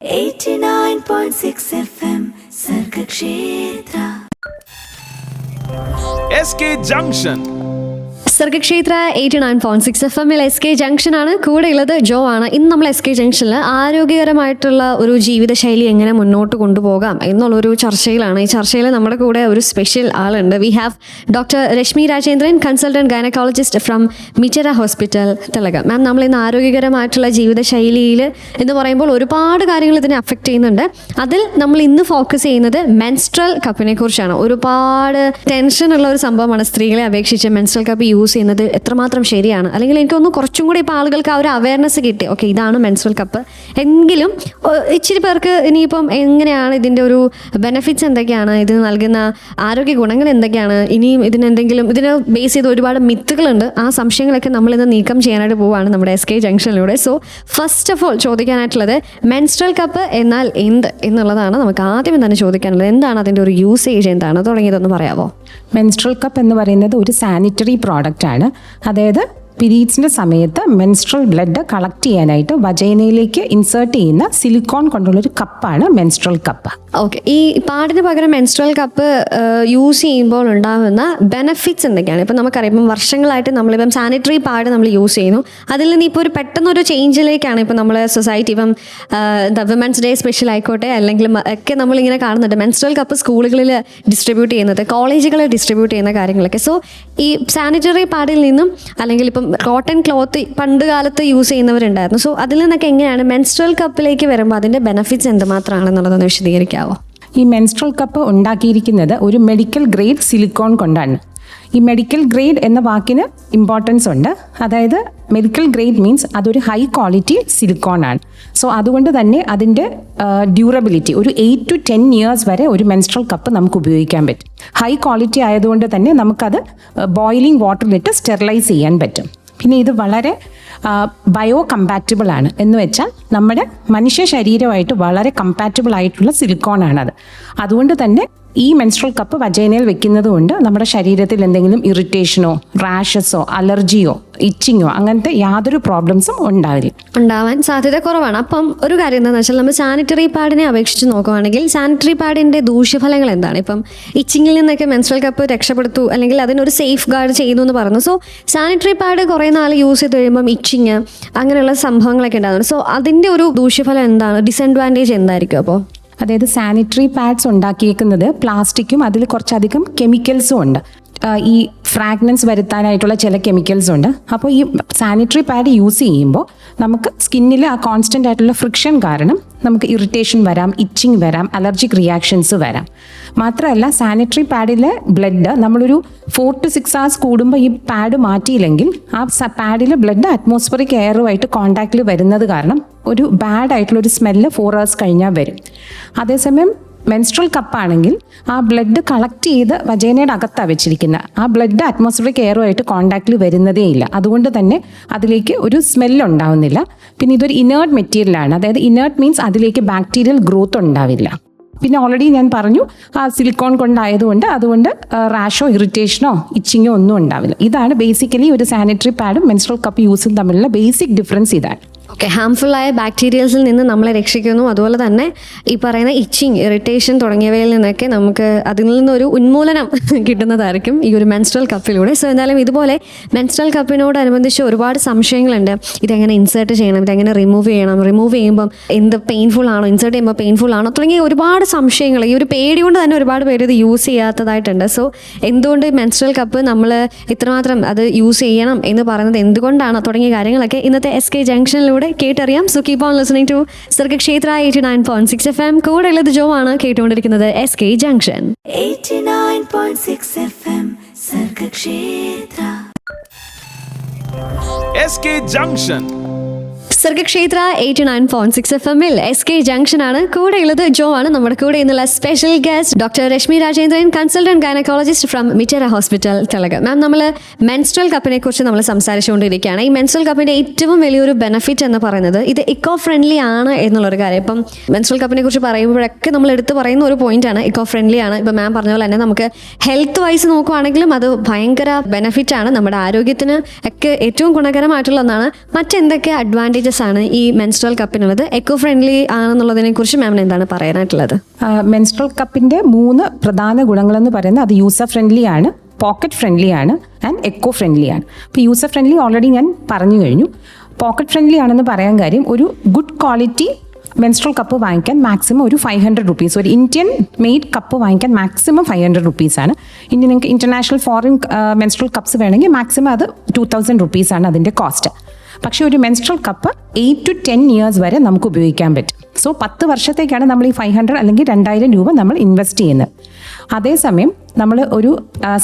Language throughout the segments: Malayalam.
89.6 FM Sargakshetra SK Junction. Sargakshetra 89.6 FM SK junction ആണ്. കൂടെ ഉള്ളത് ജോ ആണ്. ഇന്ന് നമ്മൾ SK ജംഗ്ഷനിൽ ആരോഗ്യകരമായിട്ടുള്ള ഒരു ജീവിതശൈലി എങ്ങനെ മുന്നോട്ട് കൊണ്ടുപോകാം എന്നുള്ളൊരു ചർച്ചയിലാണ്. ഈ ചർച്ചയിൽ നമ്മുടെ കൂടെ ഒരു സ്പെഷ്യൽ ആളുണ്ട്. We have doctor Rashmi Rajendran, consultant gynaecologist from Mitera hospital, തിലക. മാം, നമ്മൾ ഇന്ന് ആരോഗ്യകരമായിട്ടുള്ള ജീവിതശൈലിയിൽ എന്ന് പറയുമ്പോൾ ഒരുപാട് കാര്യങ്ങൾ ഇതിനെ അഫക്റ്റ് ചെയ്യുന്നുണ്ട്. അതിൽ നമ്മൾ ഇന്ന് ഫോക്കസ് ചെയ്യുന്നത് മെൻസ്ട്രൽ കപ്പിനെ കുറിച്ചാണ്. ഒരുപാട് ടെൻഷനുള്ള ഒരു സംഭവമാണ് സ്ത്രീകളെ അപേക്ഷിച്ച് മെൻസ്ട്രൽ കപ്പ് യൂസ് ചെയ്യുന്നത് എത്രമാത്രം ശരിയാണ്, അല്ലെങ്കിൽ എനിക്കൊന്ന് കുറച്ചും കൂടി ഇപ്പോൾ ആളുകൾക്ക് ആ ഒരു അവയർനെസ് കിട്ടി, ഓക്കെ ഇതാണ് മെൻസ്ട്രൽ കപ്പ്. എങ്കിലും ഇച്ചിരി പേർക്ക് ഇനിയിപ്പം എങ്ങനെയാണ് ഇതിൻ്റെ ഒരു ബെനിഫിറ്റ്സ് എന്തൊക്കെയാണ്, ഇതിന് നൽകുന്ന ആരോഗ്യ ഗുണങ്ങൾ എന്തൊക്കെയാണ്, ഇനിയും ഇതിനെ ബേസ് ചെയ്ത് ഒരുപാട് മിത്തുകളുണ്ട്. ആ സംശയങ്ങളൊക്കെ നമ്മളിന്ന് നീക്കം ചെയ്യാനായിട്ട് പോവുകയാണ് നമ്മുടെ SK ജംഗ്ഷനിലൂടെ. സോ ഫസ്റ്റ് ഓഫ് ഓൾ ചോദിക്കാനായിട്ടുള്ളത് മെൻസ്ട്രൽ കപ്പ് എന്നാൽ എന്ത് എന്നുള്ളതാണ്. നമുക്ക് ആദ്യം തന്നെ ചോദിക്കാനുള്ളത് എന്താണ് അതിൻ്റെ ഒരു യൂസേജ്, എന്താണ് തുടങ്ങിയതെന്ന് പറയാമോ? മെൻസ്ട്രൽ കപ്പ് എന്ന് പറയുന്നത് ഒരു സാനിറ്ററി പ്രോഡക്റ്റ് ആണ്. അതായത് പീരീഡ്സിൻ്റെ സമയത്ത് മെൻസ്ട്രൽ ബ്ലഡ് കളക്ട് ചെയ്യാനായിട്ട് വജൈനയിലേക്ക് ഇൻസേർട്ട് ചെയ്യുന്ന സിലിക്കോൺ കൊണ്ടുള്ളൊരു കപ്പാണ് മെൻസ്ട്രൽ കപ്പ്. ഓക്കെ, ഈ പാഡിന് പകരം മെൻസ്ട്രൽ കപ്പ് യൂസ് ചെയ്യുമ്പോൾ ഉണ്ടാകുന്ന ബെനിഫിറ്റ്സ് എന്തൊക്കെയാണ്? ഇപ്പം നമുക്കറിയാം, ഇപ്പം വർഷങ്ങളായിട്ട് നമ്മളിപ്പം സാനിറ്ററി പാഡ് നമ്മൾ യൂസ് ചെയ്യുന്നു. അതിൽ നിന്ന് ഇപ്പോൾ ഒരു പെട്ടെന്നൊരു ചേഞ്ചിലേക്കാണ് ഇപ്പം നമ്മൾ സൊസൈറ്റി, ഇപ്പം വിമൻസ് ഡേ സ്പെഷ്യൽ ആയിക്കോട്ടെ അല്ലെങ്കിൽ ഒക്കെ നമ്മളിങ്ങനെ കാണുന്നുണ്ട് മെൻസ്ട്രൽ കപ്പ് സ്കൂളുകളിൽ ഡിസ്ട്രിബ്യൂട്ട് ചെയ്യുന്നത്, കോളേജുകളിൽ ഡിസ്ട്രിബ്യൂട്ട് ചെയ്യുന്ന കാര്യങ്ങളൊക്കെ. സോ ഈ സാനിറ്ററി പാഡിൽ നിന്നും അല്ലെങ്കിൽ ഇപ്പം കോട്ടൺ ക്ലോത്ത് പണ്ട് കാലത്ത് യൂസ് ചെയ്യുന്നവരുണ്ടായിരുന്നു. സോ അതിൽ നിന്നൊക്കെ എങ്ങനെയാണ് മെൻസ്ട്രൽ കപ്പിലേക്ക് വരുമ്പോൾ അതിൻ്റെ ബെനിഫിറ്റ്സ് എന്തുമാത്രമാണെന്നുള്ളതൊന്ന് വിശദീകരിക്കാമോ? ഈ മെൻസ്ട്രൽ കപ്പ് ഉണ്ടാക്കിയിരിക്കുന്നത് ഒരു മെഡിക്കൽ ഗ്രേഡ് സിലിക്കോൺ കൊണ്ടാണ്. ഈ മെഡിക്കൽ ഗ്രേഡ് എന്ന വാക്കിന് ഇമ്പോർട്ടൻസ് ഉണ്ട്. അതായത് മെഡിക്കൽ ഗ്രേഡ് മീൻസ് അതൊരു ഹൈ ക്വാളിറ്റി സിലിക്കോൺ ആണ്. സോ അതുകൊണ്ട് തന്നെ അതിൻ്റെ ഡ്യൂറബിലിറ്റി ഒരു 8 to 10 years വരെ ഒരു മെൻസ്ട്രൽ കപ്പ് നമുക്ക് ഉപയോഗിക്കാൻ പറ്റും. ഹൈ ക്വാളിറ്റി ആയതുകൊണ്ട് തന്നെ നമുക്കത് ബോയിലിംഗ് വാട്ടറിലിട്ട് സ്റ്റെറിലൈസ് ചെയ്യാൻ പറ്റും. പിന്നെ ഇത് വളരെ ബയോ കമ്പാറ്റബിൾ ആണ്. എന്ന് വെച്ചാൽ നമ്മുടെ മനുഷ്യ ശരീരമായിട്ട് വളരെ കമ്പാറ്റബിൾ ആയിട്ടുള്ള സിലിക്കോണാണത്. അതുകൊണ്ട് തന്നെ ഈ മെൻസ്ട്രൽ കപ്പ് വജൈനയിൽ വെക്കുന്നത് കൊണ്ട് നമ്മുടെ ശരീരത്തിൽ എന്തെങ്കിലും ഇറിറ്റേഷനോ റാഷസോ അലർജിയോ ഇച്ചിങ്ങോ അങ്ങനത്തെ യാതൊരു പ്രോബ്ലംസും ഉണ്ടാവാൻ സാധ്യത കുറവാണ്. അപ്പം ഒരു കാര്യം എന്താണെന്ന് വെച്ചാൽ, നമ്മൾ സാനിറ്ററി പാഡിനെ അപേക്ഷിച്ച് നോക്കുകയാണെങ്കിൽ സാനിറ്ററി പാഡിൻ്റെ ദൂഷ്യഫലങ്ങൾ എന്താണ്? ഇപ്പം ഇച്ചിങ്ങിൽ നിന്നൊക്കെ മെൻസ്ട്രൽ കപ്പ് രക്ഷപ്പെടുത്തു അല്ലെങ്കിൽ അതിനൊരു സേഫ് ഗാർഡ് ചെയ്യുന്നു എന്ന് പറഞ്ഞു. സോ സാനിറ്ററി പാഡ് കുറേ നാൾ യൂസ് ചെയ്ത് കഴിയുമ്പം ഇച്ചിങ് അങ്ങനെയുള്ള സംഭവങ്ങളൊക്കെ ഉണ്ടാകുന്നു. സോ അതിൻ്റെ ഒരു ദൂഷ്യഫലം എന്താണ്, ഡിസഡ്വാൻറ്റേജ് എന്തായിരിക്കും? അപ്പോൾ അതായത് സാനിറ്ററി പാഡ്സ് ഉണ്ടാക്കിയേക്കുന്നത് പ്ലാസ്റ്റിക്കും അതിൽ കുറച്ചധികം കെമിക്കൽസും ഉണ്ട്. ഈ ഫ്രാഗ്രൻസ് വരുത്താനായിട്ടുള്ള ചില കെമിക്കൽസ് ഉണ്ട്. അപ്പോൾ ഈ സാനിറ്ററി പാഡ് യൂസ് ചെയ്യുമ്പോൾ നമുക്ക് സ്കിന്നിൽ ആ കോൺസ്റ്റൻ്റ് ആയിട്ടുള്ള ഫ്രിക്ഷൻ കാരണം നമുക്ക് ഇറിറ്റേഷൻ വരാം, ഇച്ചിങ് വരാം, അലർജിക് റിയാക്ഷൻസ് വരാം. മാത്രമല്ല സാനിറ്ററി പാഡിലെ ബ്ലഡ് നമ്മളൊരു 4 to 6 hours കൂടുമ്പോൾ ഈ പാഡ് മാറ്റിയില്ലെങ്കിൽ ആ പാഡിലെ ബ്ലഡ് അറ്റ്മോസ്ഫിയറിക് എയറുമായിട്ട് കോണ്ടാക്റ്റിൽ വരുന്നത് കാരണം ഒരു ബാഡ് ആയിട്ടുള്ളൊരു സ്മെല്ല് 4 hours കഴിഞ്ഞാൽ വരും. അതേസമയം മെൻസ്ട്രൽ കപ്പാണെങ്കിൽ ആ ബ്ലഡ് കളക്ട് ചെയ്ത് വജൈനയുടെ അകത്താണ് വെച്ചിരിക്കുന്നത്. ആ ബ്ലഡ് അറ്റ്മോസ്ഫിയറിക് എയറുമായിട്ട് കോണ്ടാക്റ്റിൽ വരുന്നതേ ഇല്ല. അതുകൊണ്ട് തന്നെ അതിലേക്ക് ഒരു സ്മെല്ല് ഉണ്ടാവുന്നില്ല. പിന്നെ ഇതൊരു ഇനേർട്ട് മെറ്റീരിയലാണ്. അതായത് ഇനേർട്ട് മീൻസ് അതിലേക്ക് ബാക്ടീരിയൽ ഗ്രോത്ത് ഉണ്ടാവില്ല. പിന്നെ ഓൾറെഡി ഞാൻ പറഞ്ഞു ആ സിലിക്കോൺ കൊണ്ടായതുകൊണ്ട് അതുകൊണ്ട് റാഷോ ഇറിറ്റേഷനോ ഇച്ചിങ്ങോ ഒന്നും ഉണ്ടാവില്ല. ഇതാണ് ബേസിക്കലി ഒരു സാനിറ്ററി പാഡും മെൻസ്ട്രൽ കപ്പ് യൂസും തമ്മിലുള്ള ബേസിക് ഡിഫറൻസ് ഇതാണ്. ഓക്കെ, ഹാംഫുള്ളായ ബാക്ടീരിയൽസിൽ നിന്ന് നമ്മളെ രക്ഷിക്കുന്നു. അതുപോലെ തന്നെ ഈ പറയുന്ന ഇച്ചിങ്, ഇറിറ്റേഷൻ തുടങ്ങിയവയിൽ നിന്നൊക്കെ നമുക്ക് അതിൽ നിന്നൊരു ഉന്മൂലനം കിട്ടുന്നതായിരിക്കും ഈ ഒരു മെൻസ്ട്രൽ കപ്പിലൂടെ. സോ എന്തായാലും ഇതുപോലെ മെൻസ്ട്രൽ കപ്പിനോടനുബന്ധിച്ച് ഒരുപാട് സംശയങ്ങളുണ്ട്. ഇതെങ്ങനെ ഇൻസേർട്ട് ചെയ്യണം, ഇതെങ്ങനെ റിമൂവ് ചെയ്യണം, റിമൂവ് ചെയ്യുമ്പം എന്ത് പെയിൻഫുൾ ആണോ, ഇൻസേർട്ട് ചെയ്യുമ്പോൾ പെയിൻഫുൾ ആണോ തുടങ്ങിയ ഒരുപാട് സംശയങ്ങൾ. ഈ ഒരു പേടി കൊണ്ട് തന്നെ ഒരുപാട് പേര് ഇത് യൂസ് ചെയ്യാത്തതായിട്ടുണ്ട്. സോ എന്തുകൊണ്ട് മെൻസ്ട്രൽ കപ്പ് നമ്മൾ ഇത്രമാത്രം അത് യൂസ് ചെയ്യണം എന്ന് പറയുന്നത് എന്തുകൊണ്ടാണ് തുടങ്ങിയ കാര്യങ്ങളൊക്കെ ഇന്നത്തെ SK ജംഗ്ഷനിലൂടെ കേട്ടറിയാം. So keep on listening to Sargakshetra 89.6 FM. കൂടെ ഉള്ളത് ജോ ആണ്. കേട്ടുകൊണ്ടിരിക്കുന്നത് SK junction 89.6 FM Sargakshetra SK Junction. Sargakshetra 89.6 FM SK junction ആണ്. കൂടെ ഉള്ളത് ജോ ആണ്. നമ്മുടെ കൂടെ ഇന്നുള്ള special guest doctor Rashmi Rajendran, consultant gynaecologist from Mitera hospital, തിലക. മാം, നമ്മൾ മെൻസ്ട്രൽ കപ്പിനെ കുറിച്ച് നമ്മൾ സംസാരിച്ചുകൊണ്ടിരിക്കുകയാണ്. ഈ മെൻസ്ട്രൽ കപ്പിന്റെ ഏറ്റവും വലിയൊരു ബെനിഫിറ്റ് എന്ന് പറയുന്നത് ഇത് ഇക്കോ ഫ്രണ്ട്ലി ആണ് എന്നുള്ളൊരു കാര്യം. ഇപ്പം മെൻസ്ട്രൽ കപ്പിനെ കുറിച്ച് പറയുമ്പോഴൊക്കെ നമ്മൾ എടുത്ത് പറയുന്ന ഒരു പോയിന്റ് ആണ് ഇക്കോ ഫ്രണ്ട്ലി ആണ്. ഇപ്പം മാം പറഞ്ഞ പോലെ തന്നെ നമുക്ക് ഹെൽത്ത് വൈസ് നോക്കുവാണെങ്കിലും അത് ഭയങ്കര ബെനിഫിറ്റ് ആണ്. നമ്മുടെ ആരോഗ്യത്തിന് ഒക്കെ ഏറ്റവും ഗുണകരമായിട്ടുള്ള ഒന്നാണ്. മറ്റെന്തൊക്കെ അഡ്വാൻറ്റേജസ് അഡ്വാൻറ്റേജസ് ആണ് ഈ മെൻസ്ട്രൽ കപ്പിനുള്ളത്? എക്കോ ഫ്രണ്ട്ലി ആണെന്നുള്ളതിനെ കുറിച്ച് മാമിന് എന്താണ് പറയാനായിട്ടുള്ളത്? മെൻസ്ട്രൽ കപ്പിൻ്റെ 3 പ്രധാന ഗുണങ്ങളെന്ന് പറയുന്നത് അത് യൂസർ ഫ്രണ്ട്ലി ആണ്, പോക്കറ്റ് ഫ്രണ്ട്ലി ആണ് ആൻഡ് എക്കോ ഫ്രണ്ട്ലി ആണ്. ഇപ്പോൾ യൂസർ ഫ്രണ്ട്ലി ഓൾറെഡി ഞാൻ പറഞ്ഞു കഴിഞ്ഞു. പോക്കറ്റ് ഫ്രണ്ട്ലി ആണെന്ന് പറയാൻ കാര്യം ഒരു ഗുഡ് ക്വാളിറ്റി മെൻസ്ട്രൽ കപ്പ് വാങ്ങിക്കാൻ മാക്സിമം ഒരു 500 റുപ്പീസ്, ഒരു ഇന്ത്യൻ മെയ്ഡ് കപ്പ് വാങ്ങിക്കാൻ മാക്സിമം 500 റുപ്പീസാണ്. ഇനി നിങ്ങൾക്ക് ഇൻ്റർനാഷണൽ ഫോറിൻ മെൻസ്ട്രൽ കപ്സ് വേണമെങ്കിൽ മാക്സിമം അത് 2000 റുപ്പീസാണ് അതിൻ്റെ കോസ്റ്റ്. പക്ഷേ ഒരു മെൻസ്ട്രൽ കപ്പ് 8 to 10 ഇയേഴ്സ് വരെ നമുക്ക് ഉപയോഗിക്കാൻ പറ്റും. സോ 10 വർഷത്തേക്കാണ് നമ്മൾ ഈ 500 അല്ലെങ്കിൽ 2000 രൂപ നമ്മൾ ഇൻവെസ്റ്റ് ചെയ്യുന്നത്. അതേസമയം നമ്മൾ ഒരു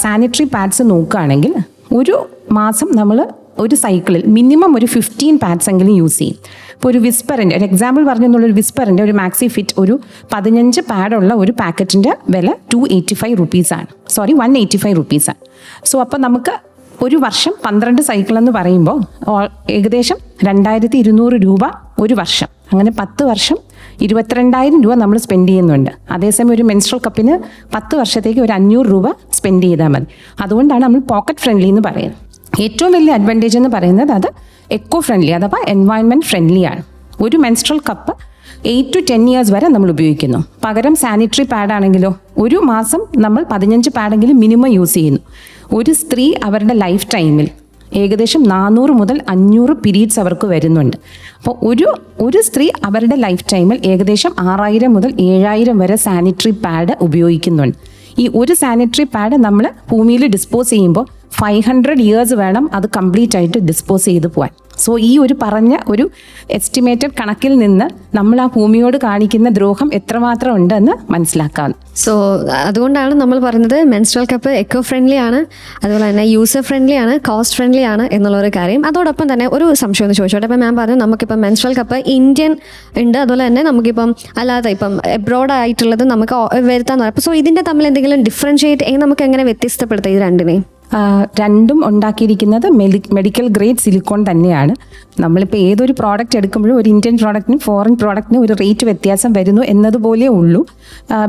സാനിറ്ററി പാഡ്സ് നോക്കുകയാണെങ്കിൽ ഒരു മാസം നമ്മൾ ഒരു സൈക്കിളിൽ മിനിമം ഒരു 15 പാഡ്സ് എങ്കിലും യൂസ് ചെയ്യും. ഇപ്പോൾ ഒരു വിസ്പറിൻ്റെ ഒരു എക്സാമ്പിൾ പറഞ്ഞെന്നുള്ളൊരു വിസ്പറിൻ്റെ ഒരു മാക്സി ഫിറ്റ് ഒരു 15 പാഡുള്ള ഒരു പാക്കറ്റിൻ്റെ വില 285 റുപ്പീസാണ്, 185 റുപ്പീസാണ്. സോ അപ്പോൾ നമുക്ക് ഒരു വർഷം 12 സൈക്കിൾ എന്ന് പറയുമ്പോൾ ഏകദേശം 2200 രൂപ ഒരു വർഷം. അങ്ങനെ 10 വർഷം 22,000 രൂപ നമ്മൾ സ്പെൻഡ് ചെയ്യുന്നുണ്ട്. അതേസമയം ഒരു മെൻസ്ട്രൽ കപ്പിന് 10 വർഷത്തേക്ക് ഒരു 500 രൂപ സ്പെൻഡ് ചെയ്താൽ മതി. അതുകൊണ്ടാണ് നമ്മൾ പോക്കറ്റ് ഫ്രണ്ട്ലി എന്ന് പറയുന്നത്. ഏറ്റവും വലിയ അഡ്വാൻറ്റേജ് എന്ന് പറയുന്നത് അത് എക്കോ ഫ്രണ്ട്ലി അഥവാ എൻവയൺമെൻറ്റ് ഫ്രണ്ട്ലി ആണ്. ഒരു മെൻസ്ട്രൽ കപ്പ് 8 to 10 ഇയേഴ്സ് വരെ നമ്മൾ ഉപയോഗിക്കുന്നു. പകരം സാനിറ്ററി പാഡാണെങ്കിലോ ഒരു മാസം നമ്മൾ 15 പാഡെങ്കിലും മിനിമം യൂസ് ചെയ്യുന്നു. ഒരു സ്ത്രീ അവരുടെ ലൈഫ് ടൈമിൽ ഏകദേശം 400 മുതൽ 500 പീരീഡ്സ് അവർക്ക് വരുന്നുണ്ട്. അപ്പോൾ ഒരു സ്ത്രീ അവരുടെ ലൈഫ് ടൈമിൽ ഏകദേശം 6000 മുതൽ 7000 വരെ സാനിറ്ററി പാഡ് ഉപയോഗിക്കുന്നുണ്ട്. ഈ ഒരു സാനിറ്ററി പാഡ് നമ്മൾ ഭൂമിയിൽ ഡിസ്പോസ് ചെയ്യുമ്പോൾ 500 ഇയേഴ്സ് വേണം അത് കംപ്ലീറ്റ് ആയിട്ട് ഡിസ്പോസ് ചെയ്ത് പോകാൻ. സോ ഈ ഒരു പറഞ്ഞ ഒരു എസ്റ്റിമേറ്റഡ് കണക്കിൽ നിന്ന് നമ്മൾ ആ ഭൂമിയോട് കാണിക്കുന്ന ദ്രോഹം എത്രമാത്രം ഉണ്ടെന്ന് മനസ്സിലാക്കാം. സോ അതുകൊണ്ടാണ് നമ്മൾ പറയുന്നത് മെൻസ്ട്രൽ കപ്പ് എക്കോ ഫ്രണ്ട്ലി ആണ്, അതുപോലെ തന്നെ യൂസർ ഫ്രണ്ട്ലി ആണ്, കോസ്റ്റ് ഫ്രണ്ട്ലി ആണ് എന്നുള്ളൊരു കാര്യം. അതോടൊപ്പം തന്നെ ഒരു സംശയം ഒന്ന് ചോദിച്ചോട്ടെ. ഇപ്പം മാം പറഞ്ഞു നമുക്കിപ്പം മെൻസ്ട്രൽ കപ്പ് ഇന്ത്യൻ ഉണ്ട്, അതുപോലെ തന്നെ നമുക്കിപ്പം അല്ലാതെ ഇപ്പം എബ്രോഡ് ആയിട്ടുള്ളത് നമുക്ക് വരുത്താൻ പറയാം. അപ്പോൾ സോ ഇതിൻ്റെ തമ്മിൽ എന്തെങ്കിലും ഡിഫറൻഷിയേറ്റ് നമുക്ക് എങ്ങനെ വ്യത്യസ്തപ്പെടുത്താം ഇത് രണ്ടിനെയും? രണ്ടും ഉണ്ടാക്കിയിരിക്കുന്നത് മെഡിക്കൽ ഗ്രേഡ് സിലിക്കോൺ തന്നെയാണ്. നമ്മളിപ്പോൾ ഏതൊരു പ്രോഡക്റ്റ് എടുക്കുമ്പോഴും ഒരു ഇന്ത്യൻ പ്രോഡക്റ്റിനും ഫോറിൻ പ്രോഡക്റ്റിനും ഒരു റേറ്റ് വ്യത്യാസം വരുന്നു എന്നതുപോലെ ഉള്ളൂ.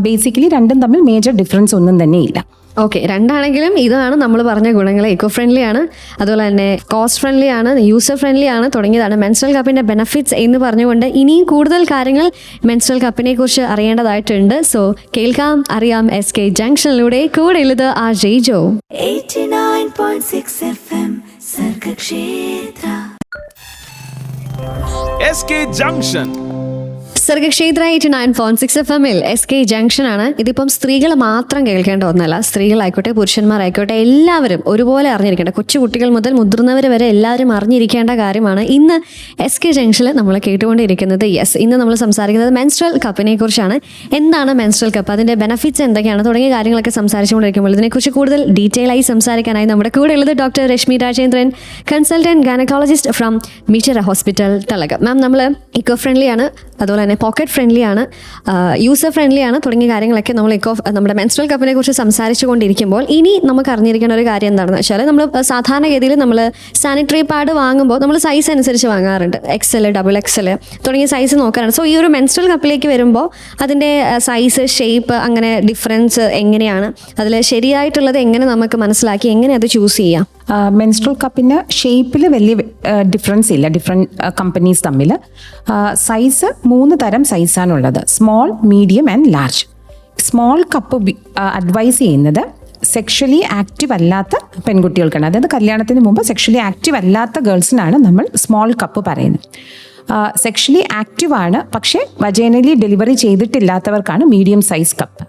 ബേസിക്കലി രണ്ടും തമ്മിൽ മേജർ ഡിഫറൻസ് ഒന്നും തന്നെ ഇല്ല. ഓക്കെ, രണ്ടാണെങ്കിലും ഇതാണ് നമ്മൾ പറഞ്ഞ ഗുണങ്ങൾ. എക്കോ ഫ്രണ്ട്ലി ആണ്, അതുപോലെ തന്നെ കോസ്റ്റ് ഫ്രണ്ട്ലി ആണ്, യൂസർ ഫ്രണ്ട്ലി ആണ് തുടങ്ങിയതാണ് മെൻസ്ട്രൽ കപ്പിൻ്റെ ബെനഫിറ്റ്സ് എന്ന് പറഞ്ഞുകൊണ്ട് ഇനിയും കൂടുതൽ കാര്യങ്ങൾ മെൻസ്ട്രൽ കപ്പിനെ കുറിച്ച് അറിയേണ്ടതായിട്ടുണ്ട്. സോ കേൾക്കാം അറിയാം SK ജംഗ്ഷനിലൂടെ. കൂടെ ഉള്ളത് RJ ജോ. 89.6 FM Sargakshetra. SK Junction. Sargakshetra 89.6 FM SK junction ആണ്. ഇതിപ്പം സ്ത്രീകൾ മാത്രം കേൾക്കേണ്ട ഒന്നല്ല, സ്ത്രീകളായിക്കോട്ടെ പുരുഷന്മാരായിക്കോട്ടെ എല്ലാവരും ഒരുപോലെ അറിഞ്ഞിരിക്കേണ്ട, കൊച്ചുകുട്ടികൾ മുതൽ മുതിർന്നവർ വരെ എല്ലാവരും അറിഞ്ഞിരിക്കേണ്ട കാര്യമാണ് ഇന്ന് SK ജംഗ്ഷനിൽ നമ്മൾ കേട്ടുകൊണ്ടിരിക്കുന്നത്. ഇന്ന് നമ്മൾ സംസാരിക്കുന്നത് മെൻസ്ട്രൽ കപ്പിനെ കുറിച്ചാണ്. എന്താണ് മെൻസ്ട്രൽ കപ്പ്, അതിൻ്റെ ബെനഫിറ്റ്സ് എന്തൊക്കെയാണ് തുടങ്ങിയ കാര്യങ്ങളൊക്കെ സംസാരിച്ചുകൊണ്ടിരിക്കുമ്പോൾ ഇതിനെക്കുറിച്ച് കൂടുതൽ ഡീറ്റെയിൽ ആയി സംസാരിക്കാനായി നമ്മുടെ കൂടെ ഉള്ളത് doctor Rashmi Rajendran, consultant gynaecologist from Mitera hospital തലകം. മാം, നമ്മൾ ഇക്കോ ഫ്രണ്ട്ലി ആണ്, അതുപോലെ തന്നെ പോക്കറ്റ് ഫ്രണ്ട്ലി ആണ്, യൂസർ ഫ്രണ്ട്ലി ആണ് തുടങ്ങിയ കാര്യങ്ങളൊക്കെ നമ്മൾ നമ്മുടെ മെൻസ്ട്രൽ കപ്പിനെ കുറിച്ച് സംസാരിച്ചു കൊണ്ടിരിക്കുമ്പോൾ ഇനി നമുക്ക് അറിഞ്ഞിരിക്കേണ്ട ഒരു കാര്യം എന്താണെന്ന് വെച്ചാൽ നമ്മൾ സാധാരണഗതിയിൽ നമ്മൾ സാനിറ്ററി പാഡ് വാങ്ങുമ്പോൾ നമ്മൾ സൈസ് അനുസരിച്ച് വാങ്ങാറുണ്ട്. XL, XXL തുടങ്ങിയ സൈസ് നോക്കാറുണ്ട്. സോ ഈ ഒരു മെൻസ്ട്രൽ കപ്പിലേക്ക് വരുമ്പോൾ അതിൻ്റെ സൈസ്, ഷേപ്പ്, അങ്ങനെ ഡിഫറൻസ് എങ്ങനെയാണ്, അതിൽ ശരിയായിട്ടുള്ളത് എങ്ങനെ നമുക്ക് മനസ്സിലാക്കി എങ്ങനെ അത് ചൂസ് ചെയ്യാം? മെൻസ്ട്രൽ കപ്പിന് ഷേപ്പിൽ വലിയ ഡിഫറൻസ് ഇല്ല ഡിഫറെൻറ്റ് കമ്പനീസ് തമ്മിൽ. സൈസ് 3 തരം സൈസാണുള്ളത്: small, medium and large. Small cup advise ചെയ്യുന്നത് സെക്ഷലി ആക്റ്റീവ് അല്ലാത്ത പെൺകുട്ടികൾക്കാണ്. അതായത് കല്യാണത്തിന് മുമ്പ് സെക്ഷലി ആക്റ്റീവ് അല്ലാത്ത ഗേൾസിനാണ് നമ്മൾ സ്മോൾ കപ്പ് പറയുന്നത്. സെക്ഷലി ആക്റ്റീവ് ആണ് പക്ഷേ വജൈനലി ഡെലിവറി ചെയ്തിട്ടില്ലാത്തവർക്കാണ് മീഡിയം സൈസ് കപ്പ്.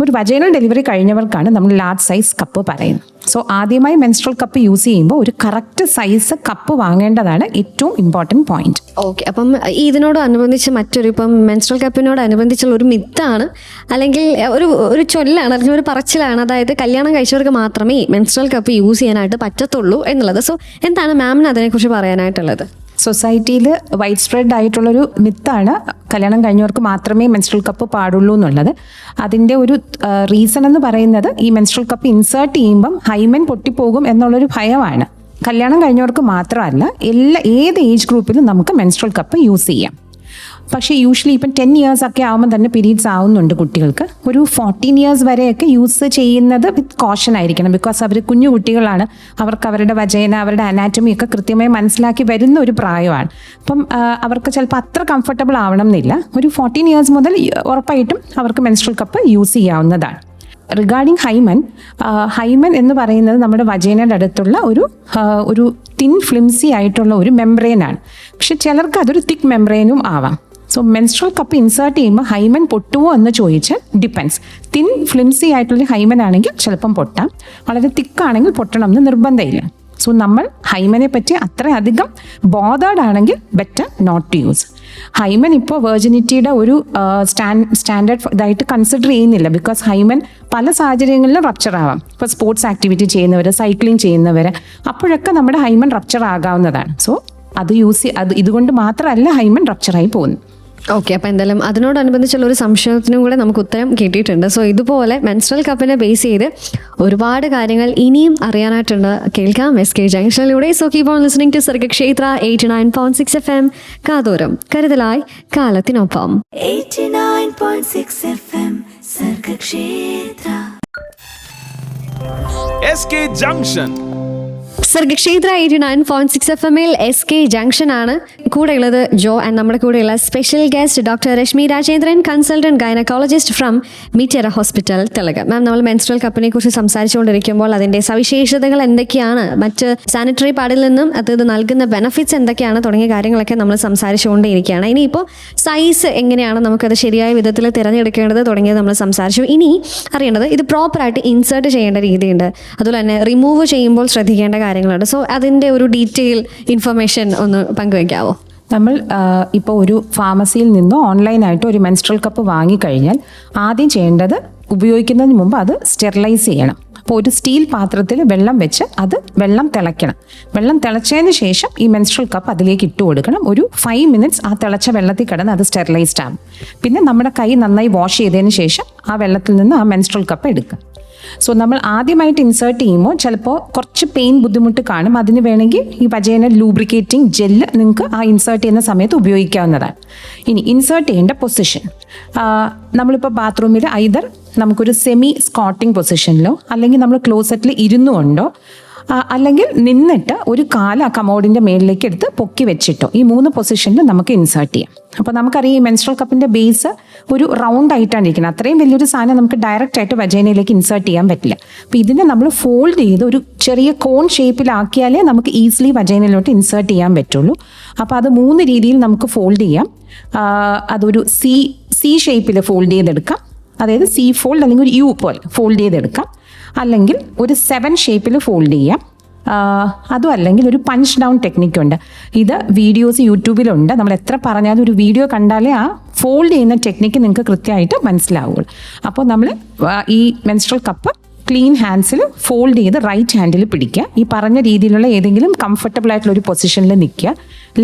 ഒരു വജൈനൽ ഡെലിവറി കഴിഞ്ഞവർക്കാണ് നമ്മൾ ലാർജ് സൈസ് കപ്പ് പറയുന്നത്. സോ ആദ്യമായി മെൻസ്ട്രൽ കപ്പ് യൂസ് ചെയ്യുമ്പോൾ ഒരു കറക്റ്റ് സൈസ് കപ്പ് വാങ്ങേണ്ടതാണ് ഏറ്റവും ഇമ്പോർട്ടൻറ്റ് പോയിന്റ്. ഓക്കെ, അപ്പം ഇതിനോടനുബന്ധിച്ച് മറ്റൊരു ഇപ്പം മെൻസ്ട്രൽ കപ്പിനോടനുബന്ധിച്ചുള്ള ഒരു മിത്താണ്, അല്ലെങ്കിൽ ഒരു ചൊല്ലാണ്, അല്ലെങ്കിൽ ഒരു പറച്ചിലാണ്, അതായത് കല്യാണം കഴിച്ചവർക്ക് മാത്രമേ മെൻസ്ട്രൽ കപ്പ് യൂസ് ചെയ്യാനായിട്ട് പറ്റത്തുള്ളൂ എന്നുള്ളത്. സോ എന്താണ് മാമിന് അതിനെക്കുറിച്ച് പറയാനായിട്ടുള്ളത്? സൊസൈറ്റിയിൽ വൈഡ് സ്പ്രെഡ് ആയിട്ടുള്ളൊരു മിത്താണ് കല്യാണം കഴിഞ്ഞവർക്ക് മാത്രമേ മെൻസ്ട്രൽ കപ്പ് പാടുള്ളൂ എന്നുള്ളത്. അതിൻ്റെ ഒരു റീസൺ എന്ന് പറയുന്നത് ഈ മെൻസ്ട്രൽ കപ്പ് ഇൻസേർട്ട് ചെയ്യുമ്പം ഹൈമൻ പൊട്ടിപ്പോകും എന്നുള്ളൊരു ഭയമാണ്. കല്യാണം കഴിഞ്ഞവർക്ക് മാത്രമല്ല, ഏത് ഏജ് ഗ്രൂപ്പിലും നമുക്ക് മെൻസ്ട്രൽ കപ്പ് യൂസ് ചെയ്യാം. പക്ഷേ യൂഷ്വലി ഇപ്പം 10 years ഒക്കെ ആകുമ്പോൾ തന്നെ പീരീഡ്സ് ആവുന്നുണ്ട് കുട്ടികൾക്ക്. ഒരു 14 years വരെയൊക്കെ യൂസ് ചെയ്യുന്നത് വിത്ത് കോഷൻ ആയിരിക്കണം. ബിക്കോസ് അവർ കുഞ്ഞു കുട്ടികളാണ്, അവർക്ക് അവരുടെ വജൈന, അവരുടെ അനാറ്റമി ഒക്കെ കൃത്യമായി മനസ്സിലാക്കി വരുന്ന ഒരു പ്രായമാണ്. അപ്പം അവർക്ക് ചിലപ്പോൾ അത്ര കംഫർട്ടബിൾ ആവണം എന്നില്ല. ഒരു 14 years മുതൽ ഉറപ്പായിട്ടും അവർക്ക് മെൻസ്ട്രൽ കപ്പ് യൂസ് ചെയ്യാവുന്നതാണ്. റിഗാർഡിങ് ഹൈമൻ എന്ന് പറയുന്നത് നമ്മുടെ വജൈനയുടെ അടുത്തുള്ള ഒരു തിൻ ഫ്ലിംസി ആയിട്ടുള്ള ഒരു മെംബ്രെയിനാണ്. പക്ഷെ ചിലർക്ക് അതൊരു തിക്ക് മെംബ്രെയിനും ആവാം. സോ മെൻസ്ട്രൽ കപ്പ് ഇൻസേർട്ട് ചെയ്യുമ്പോൾ ഹൈമൻ പൊട്ടുമോ എന്ന് ചോദിച്ചാൽ ഡിപ്പെൻസ്. തിൻ ഫ്ലിംസി ആയിട്ടുള്ള ഹൈമൻ ആണെങ്കിൽ ചിലപ്പം പൊട്ടാം, വളരെ തിക്കാണെങ്കിൽ പൊട്ടണം എന്ന് നിർബന്ധമില്ല. സോ നമ്മൾ ഹൈമനെ പറ്റി അത്രയധികം ബോധേഡ് ആണെങ്കിൽ better not to use. Hymen ഇപ്പോൾ വെർജിനിറ്റിയുടെ ഒരു സ്റ്റാൻഡേർഡ് ഇതായിട്ട് കൺസിഡർ ചെയ്യുന്നില്ല. ബിക്കോസ് ഹൈമൻ പല സാഹചര്യങ്ങളിലും റപ്ചർ ആവാം. ഇപ്പോൾ സ്പോർട്സ് ആക്ടിവിറ്റി ചെയ്യുന്നവർ, സൈക്ലിംഗ് ചെയ്യുന്നവർ, അപ്പോഴൊക്കെ നമ്മുടെ ഹൈമൻ റപ്ചർ ആകാവുന്നതാണ്. സോ അത് ഇതുകൊണ്ട് മാത്രമല്ല ഹൈമൻ റപ്ചറായി പോകുന്നത്. ഓക്കെ, അപ്പോൾ എന്തായാലും അതിനോടനുബന്ധിച്ചുള്ള ഒരു സംശയത്തിനും കൂടെ നമുക്ക് ഉത്തരം കിട്ടിയിട്ടുണ്ട്. സോ ഇതുപോലെ മെൻസ്ട്രൽ കപ്പിനെ ബേസ് ചെയ്ത് ഒരുപാട് കാര്യങ്ങൾ ഇനിയും അറിയാനായിട്ടുണ്ട്. കേൾക്കാം SK ജംഗ്ഷനിലൂടെ. So keep on listening to Sargakshetra 89.6 FM. കാതോരം കരുതലായി കാലത്തിനൊപ്പം. 89.6 FM Sargakshetra. SK Junction. Sargakshetra 89.6 FM-ൽ SK ജംഗ്ഷൻ ആണ്. കൂടെയുള്ളത് ജോ ആൻഡ് നമ്മുടെ കൂടെയുള്ള special guest doctor Rashmi Rajendran, consultant gynaecologist from Mitera hospital, തിലക്. മാം, നമ്മൾ മെൻസ്ട്രൽ കപ്പിനെ കുറിച്ച് സംസാരിച്ചുകൊണ്ടിരിക്കുമ്പോൾ അതിൻ്റെ സവിശേഷതകൾ എന്തൊക്കെയാണ്, മറ്റ് സാനിറ്ററി പാഡിൽ നിന്നും അത് നൽകുന്ന ബെനഫിറ്റ്സ് എന്തൊക്കെയാണ് തുടങ്ങിയ കാര്യങ്ങളൊക്കെ നമ്മൾ സംസാരിച്ചുകൊണ്ടേയിരിക്കുകയാണ്. ഇനിയിപ്പോൾ സൈസ് എങ്ങനെയാണ് നമുക്കത് ശരിയായ വിധത്തിൽ തിരഞ്ഞെടുക്കേണ്ടത് തുടങ്ങിയത് നമ്മൾ സംസാരിച്ചു. ഇനി അറിയേണ്ടത് ഇത് പ്രോപ്പറായിട്ട് ഇൻസേർട്ട് ചെയ്യേണ്ട രീതിയുണ്ട്, അതുപോലെ തന്നെ റിമൂവ് ചെയ്യുമ്പോൾ ശ്രദ്ധിക്കേണ്ട കാര്യങ്ങളുണ്ട്. സോ അതിൻ്റെ ഒരു ഡീറ്റെയിൽ ഇൻഫർമേഷൻ ഒന്ന് പങ്കുവയ്ക്കാവോ? നമ്മൾ ഇപ്പോൾ ഒരു ഫാർമസിയിൽ നിന്നോ ഓൺലൈനായിട്ടോ ഒരു മെൻസ്ട്രൽ കപ്പ് വാങ്ങിക്കഴിഞ്ഞാൽ ആദ്യം ചെയ്യേണ്ടത് ഉപയോഗിക്കുന്നതിന് മുമ്പ് അത് സ്റ്റെറിലൈസ് ചെയ്യണം. അപ്പോൾ ഒരു സ്റ്റീൽ പാത്രത്തിൽ വെള്ളം വെച്ച് വെള്ളം തിളയ്ക്കണം. വെള്ളം തിളച്ചതിന് ശേഷം ഈ മെൻസ്ട്രൽ കപ്പ് അതിലേക്ക് ഇട്ട് കൊടുക്കണം. ഒരു 5 minutes ആ തിളച്ച വെള്ളത്തിൽ കിടന്ന് അത് സ്റ്റെറിലൈസ്ഡ് ആകും. പിന്നെ നമ്മുടെ കൈ നന്നായി വാഷ് ചെയ്തതിന് ശേഷം ആ വെള്ളത്തിൽ നിന്ന് ആ മെൻസ്ട്രൽ കപ്പ് എടുക്കുക. സോ നമ്മൾ ആദ്യമായിട്ട് ഇൻസേർട്ട് ചെയ്യുമ്പോൾ ചിലപ്പോൾ കുറച്ച് പെയിൻ ബുദ്ധിമുട്ട് കാണും. അതിന് വേണമെങ്കിൽ ഈ വജൈനൽ ലൂബ്രിക്കേറ്റിംഗ് ജെല്ല് നിങ്ങൾക്ക് ആ ഇൻസേർട്ട് ചെയ്യുന്ന സമയത്ത് ഉപയോഗിക്കാവുന്നതാണ്. ഇനി ഇൻസേർട്ട് ചെയ്യേണ്ട പൊസിഷൻ, നമ്മളിപ്പോൾ ബാത്റൂമിൽ ഐദർ നമുക്കൊരു സെമി സ്ക്വാട്ടിംഗ് പൊസിഷനിലോ അല്ലെങ്കിൽ നമ്മൾ ക്ലോസറ്റിൽ ഇരുന്നുകൊണ്ടോ അല്ലെങ്കിൽ നിന്നിട്ട് ഒരു കാല് ആ കമോഡിൻ്റെ മേളിലേക്ക് എടുത്ത് പൊക്കി വെച്ചിട്ടോ, ഈ 3 പൊസിഷനിൽ നമുക്ക് ഇൻസേർട്ട് ചെയ്യാം. അപ്പോൾ നമുക്കറിയാം ഈ മെൻസ്ട്രൽ കപ്പിൻ്റെ ബേസ് ഒരു റൗണ്ട് ആയിട്ടാണ് ഇരിക്കുന്നത്. അത്രയും വലിയൊരു സാധനം നമുക്ക് ഡയറക്റ്റ് ആയിട്ട് വജൈനയിലേക്ക് ഇൻസേർട്ട് ചെയ്യാൻ പറ്റില്ല. അപ്പോൾ ഇതിനെ നമ്മൾ ഫോൾഡ് ചെയ്ത് ഒരു ചെറിയ കോൺ ഷേപ്പിലാക്കിയാലേ നമുക്ക് ഈസിലി വജൈനയിലോട്ട് ഇൻസേർട്ട് ചെയ്യാൻ പറ്റുള്ളൂ. അപ്പോൾ അത് 3 രീതിയിൽ നമുക്ക് ഫോൾഡ് ചെയ്യാം. അതൊരു സി ഷേപ്പിൽ ഫോൾഡ് ചെയ്തെടുക്കാം, അതായത് സി ഫോൾഡ് അല്ലെങ്കിൽ ഒരു യു പോലെ ഫോൾഡ് ചെയ്തെടുക്കാം. അല്ലെങ്കിൽ ഒരു 7 ഷേപ്പിൽ ഫോൾഡ് ചെയ്യാം. അതും അല്ലെങ്കിൽ ഒരു പഞ്ച് ഡൗൺ ടെക്നിക്കുണ്ട്. ഇത് വീഡിയോസ് യൂട്യൂബിലുണ്ട്. നമ്മൾ എത്ര പറഞ്ഞാലും ഒരു വീഡിയോ കണ്ടാലേ ആ ഫോൾഡ് ചെയ്യുന്ന ടെക്നിക്ക് നിങ്ങൾക്ക് കൃത്യമായിട്ട് മനസ്സിലാവുള്ളൂ. അപ്പോൾ നമ്മൾ ഈ മെൻസ്ട്രൽ കപ്പ് ക്ലീൻ ഹാൻഡ്സിൽ ഫോൾഡ് ചെയ്ത് റൈറ്റ് ഹാൻഡിൽ പിടിക്കുക. ഈ പറഞ്ഞ രീതിയിലുള്ള ഏതെങ്കിലും കംഫർട്ടബിൾ ആയിട്ടുള്ള ഒരു പൊസിഷനിൽ നിൽക്കുക.